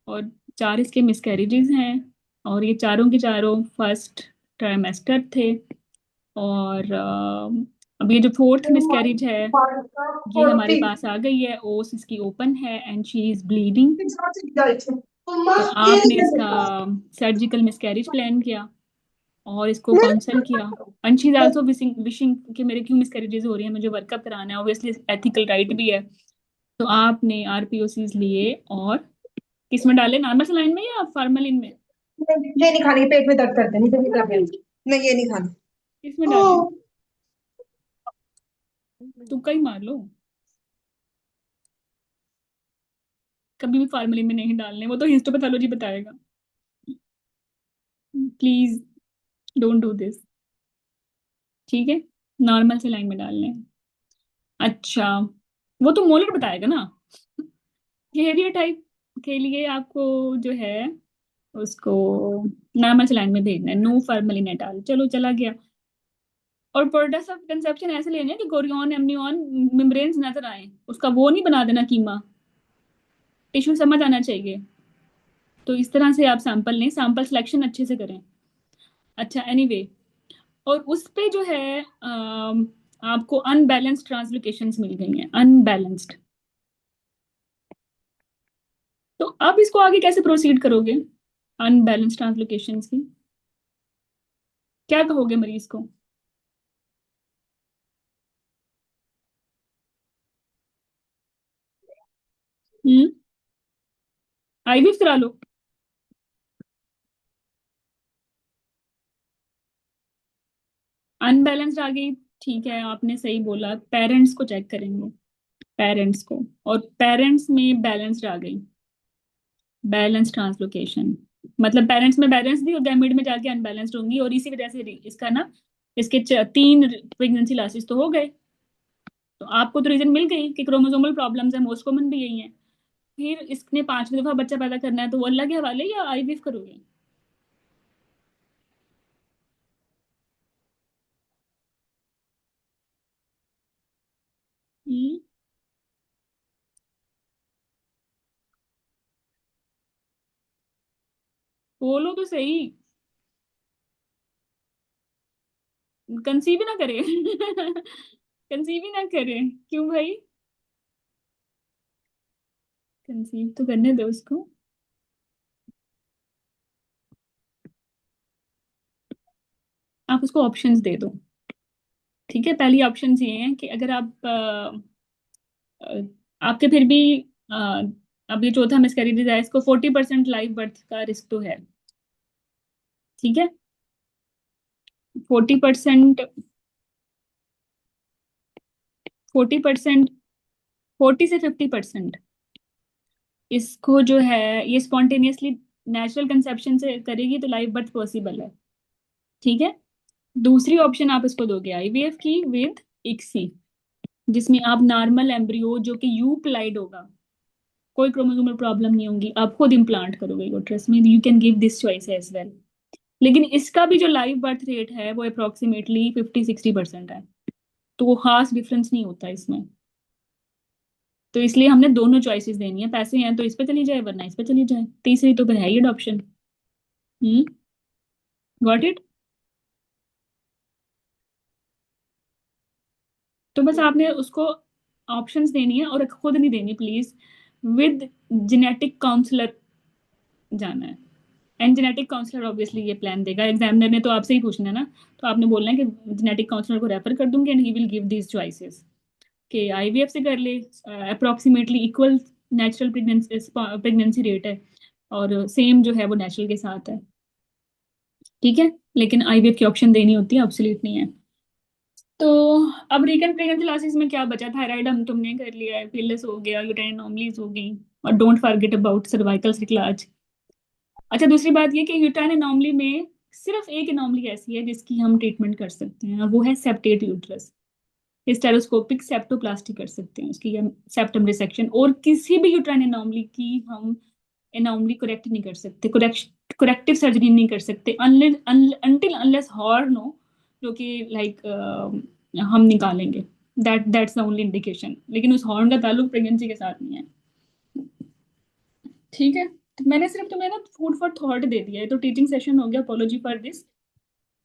और 4 इसके मिसकैरेजेस हैं, और ये चारों के चारों फर्स्ट ट्राइमेस्टर थे। और अब ये जो फोर्थ मिसकैरेज है ये हमारे पास आ गई है, ओस इसकी ओपन है एंड शी इज ब्लीडिंग। तो आपने इसका सर्जिकल मिसकैरेज प्लान किया और इसको काउंसल किया, and she is also wishing wishing कि मेरे क्यों मिसकैरेजेस हो रही हैं, मुझे वर्कअप कराना है, ऑब्वियसली एथिकल राइट भी है। तो आपने आरपीओसीज लिए और किस में डाले, नॉर्मल सलाइन में या फॉर्मलिन में? नहीं, ये नहीं खानी, पेट में दर्द करते हैं, नहीं तो नहीं कर नहीं, ये नहीं खाना। किस में डाले? तुक्का ही मार लो। कभी भी फॉर्मलिन में नहीं डालने, वो तो हिस्टोपैथोलॉजी बताएगा। Please don't do this. ठीक है, नॉर्मल सलाइन में डालने हैं। अच्छा, वो तो मोलर बताएगा ना। हेवियर टाइप के लिए आपको जो है उसको नॉर्मल सलाइन में भेजना है, नो फॉर्मलिन एट ऑल। चलो चला गया। और प्रोडक्ट्स ऑफ कंसेप्शन ऐसे लेने हैं कि कोरियन एमनियन मेम्ब्रेन्स नजर आए, उसका वो नहीं बना देना कीमा। टिश्यू समझ आना चाहिए। तो इस तरह से आप सैंपल लें, सैंपल सिलेक्शन अच्छे से करें। अच्छा एनीवे, और उस पे जो है आपको अनबैलेंस्ड ट्रांसलोकेशंस मिल गई हैं, अनबैलेंस्ड। तो अब इसको आगे कैसे प्रोसीड करोगे? अनबैलेंस्ड ट्रांसलोकेशंस की क्या कहोगे मरीज को? हम्म, आईवीएफ करा लो। अनबैलेंस्ड आ गई, ठीक है, आपने सही बोला, पेरेंट्स को चेक करेंगे, पेरेंट्स को। और पेरेंट्स में बैलेंस्ड आ गई, बैलेंस ट्रांसलोकेशन। मतलब पेरेंट्स में बैलेंस थी और गैमेट में जाके अनबैलेंस्ड होंगी, और इसी वजह से इसका ना, इसके 3 प्रेगनेंसी लॉसेस तो हो गए। तो आपको तो रीजन मिल गई कि क्रोमोसोमल प्रॉब्लम्स है, मोस्ट कॉमन भी यही है। फिर इसने 5वीं दफा बच्चा पैदा करना है, तो वो अल्लाह के हवाले, या आईवीएफ करोगे? हम्म, बोलो तो सही। कंसीव ही ना करे। कंसीव ही ना करे, क्यों भाई? कंसीव तो करने दो उसको। आप उसको ऑप्शंस दे दो। ठीक है, पहली ऑप्शंस ये हैं कि अगर आप अ, आपके फिर भी अ, अब ये चौथा मिसकैरेज है, इसको 40% लाइव बर्थ का रिस्क तो है। ठीक है, 40%, 40%, 40 से 50%। इसको जो है ये स्पॉन्टेनियसली नेचुरल कंसेप्शन से करेगी तो लाइव बर्थ पॉसिबल है। ठीक है, दूसरी ऑप्शन आप इसको दोगे आईवीएफ की विद इक्सी, जिसमें आप नॉर्मल एम्ब्रियो जो कि यूप्लाइड होगा, कोई क्रोमोसोमल प्रॉब्लम नहीं होगी, आप खुद इम्प्लांट करोगे यूट्रस में, you can give this choice as well. लेकिन इसका भी जो लाइव बर्थ रेट है वो अप्रोक्सीमेटली 50-60% है। तो वो खास डिफरेंस नहीं होता इसमें। तो इसलिए हमने दोनों चॉइसेस देनी है, पैसे हैं तो इस पे चली जाए वरना इस पे चली जाए, तीसरी तो फिर है ही अडॉप्शन। Hmm, got it? तो बस आपने उसको ऑप्शंस देनी है और खुद नहीं देनी प्लीज। विद जेनेटिक काउंसलर जाना है, एंड जेनेटिक काउंसलर ऑब्वियसली ये प्लान देगा, एग्जामिनर ने तो आपसे ही पूछना है ना। तो आपने बोलना है कि जेनेटिक काउंसलर को रेफर कर दूंगी and he will give these choices, कि आईवीएफ से कर ले, approximately equal natural pregnancy rate है, और सेम जो है वो नेचुरल के साथ है। ठीक है, लेकिन आईवीएफ की ऑप्शन देनी होती है, ऑब्सोल्यूट नहीं है। तो अब रिकन प्रेगनेंसी लॉसेस में क्या बचा? थायराइड हम तुमने कर लिया है, पीएलएस हो गया, यूटेराइन एनोमलीज हो गई, और डोंट फॉरगेट अबाउट सर्वाइकल सिक्लाज। अच्छा, दूसरी बात ये कि यूटेराइन एनोमली में सिर्फ एक एनोमली ऐसी है जिसकी हम ट्रीटमेंट कर सकते हैं, और वो है सेप्टेट यूट्रस। हिस्टेरोस्कोपिक सेप्टोप्लास्टी कर सकते हैं उसकी, हम सेप्टम रिसेक्शन, और किसी भी यूट्राइन एनोमली की हम एनोमली करेक्ट नहीं कर सकते, करेक्टिव सर्जरी नहीं कर सकते अनटिल अनलेस हॉर्न हो, जो कि लाइक हम निकालेंगे। दैट्स द ओनली इंडिकेशन, लेकिन उस हॉर्न का ताल्लुक प्रेगनेंसी के साथ नहीं है। ठीक है, तो मैंने सिर्फ तुम्हें ना फूड फॉर थॉट दे दिया है, तो टीचिंग सेशन हो गया, अपोलॉजी फॉर दिस।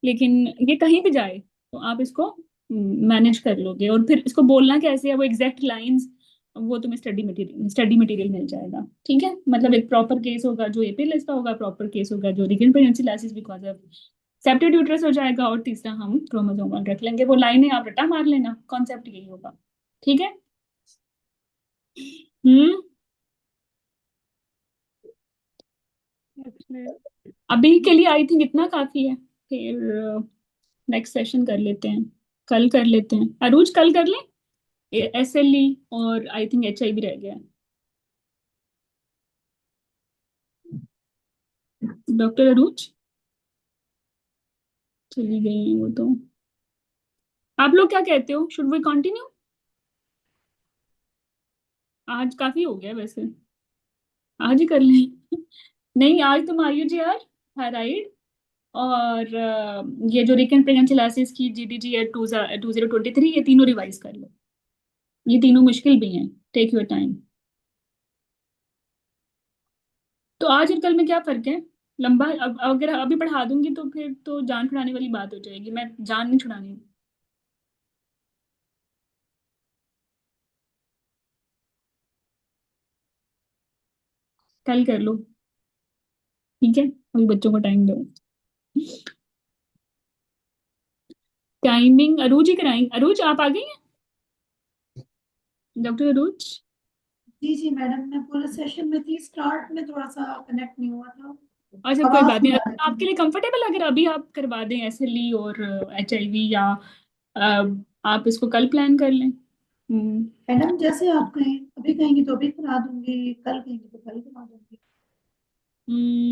लेकिन ये कहीं भी जाए तो आप इसको मैनेज कर लोगे, और फिर इसको बोलना कैसे है वो एग्जैक्ट लाइंस, वो तुम्हें स्टडी मटेरियल मिल जाएगा। ठीक है, मतलब एक प्रॉपर केस होगा जो एपीएलएस का होगा, प्रॉपर केस होगा जो recurrent pregnancy lysis because of septate uterus हो जाएगा, और तीसरा हम क्रोमोसोम रख लेंगे। वो लाइनें आप रटा मार लेना, कॉन्सेप्ट यही होगा। ठीक है, हम्म। अभी के लिए आई थिंक इतना काफी है। फिर नेक्स्ट सेशन कर लेते हैं, कल कर लेते हैं। अरूज कल कर लें। एसएलई और आई थिंक एचआई भी रह गया है। डॉक्टर अरूज चली गई हैं वो तो। आप लोग क्या कहते हो, शुड वी कंटिन्यू? आज काफी हो गया वैसे, आज ही कर लें। नहीं, आज तुम IUGR, थायराइड, और ये जो रिकरेंट प्रेगनेंसी लाइसिस की GDG एट 2023, ये तीनों रिवाइज कर लो। ये तीनों मुश्किल भी हैं, टेक योर टाइम। तो आज और कल में क्या फर्क है? लंबा अगर अभी पढ़ा दूंगी तो फिर तो जान छुड़ाने वाली बात हो जाएगी, मैं जान नहीं छुड़ानी। कल कर लो, ठीक है, अभी बच्चों को टाइम दो। टाइमिंग अरूज ही कराएंगे। अरूज आप आ गई हैं? डॉक्टर अरूज। जी जी मैडम, मैं पूरे सेशन में थी, स्टार्ट में थोड़ा सा कनेक्ट नहीं हुआ था, अच्छा कोई आवाज बात नहीं, नहीं आ अगर रही थी। आपके लिए कंफर्टेबल, अगर अभी आप करवा दें SLE और HIV, या आप इसको कल प्लान कर लें। मैडम जैसे आप कहें, अभी कहेंगी तो अभी करा दूंगी, कल कहेंगी तो कल करा दूंगी। हम्म,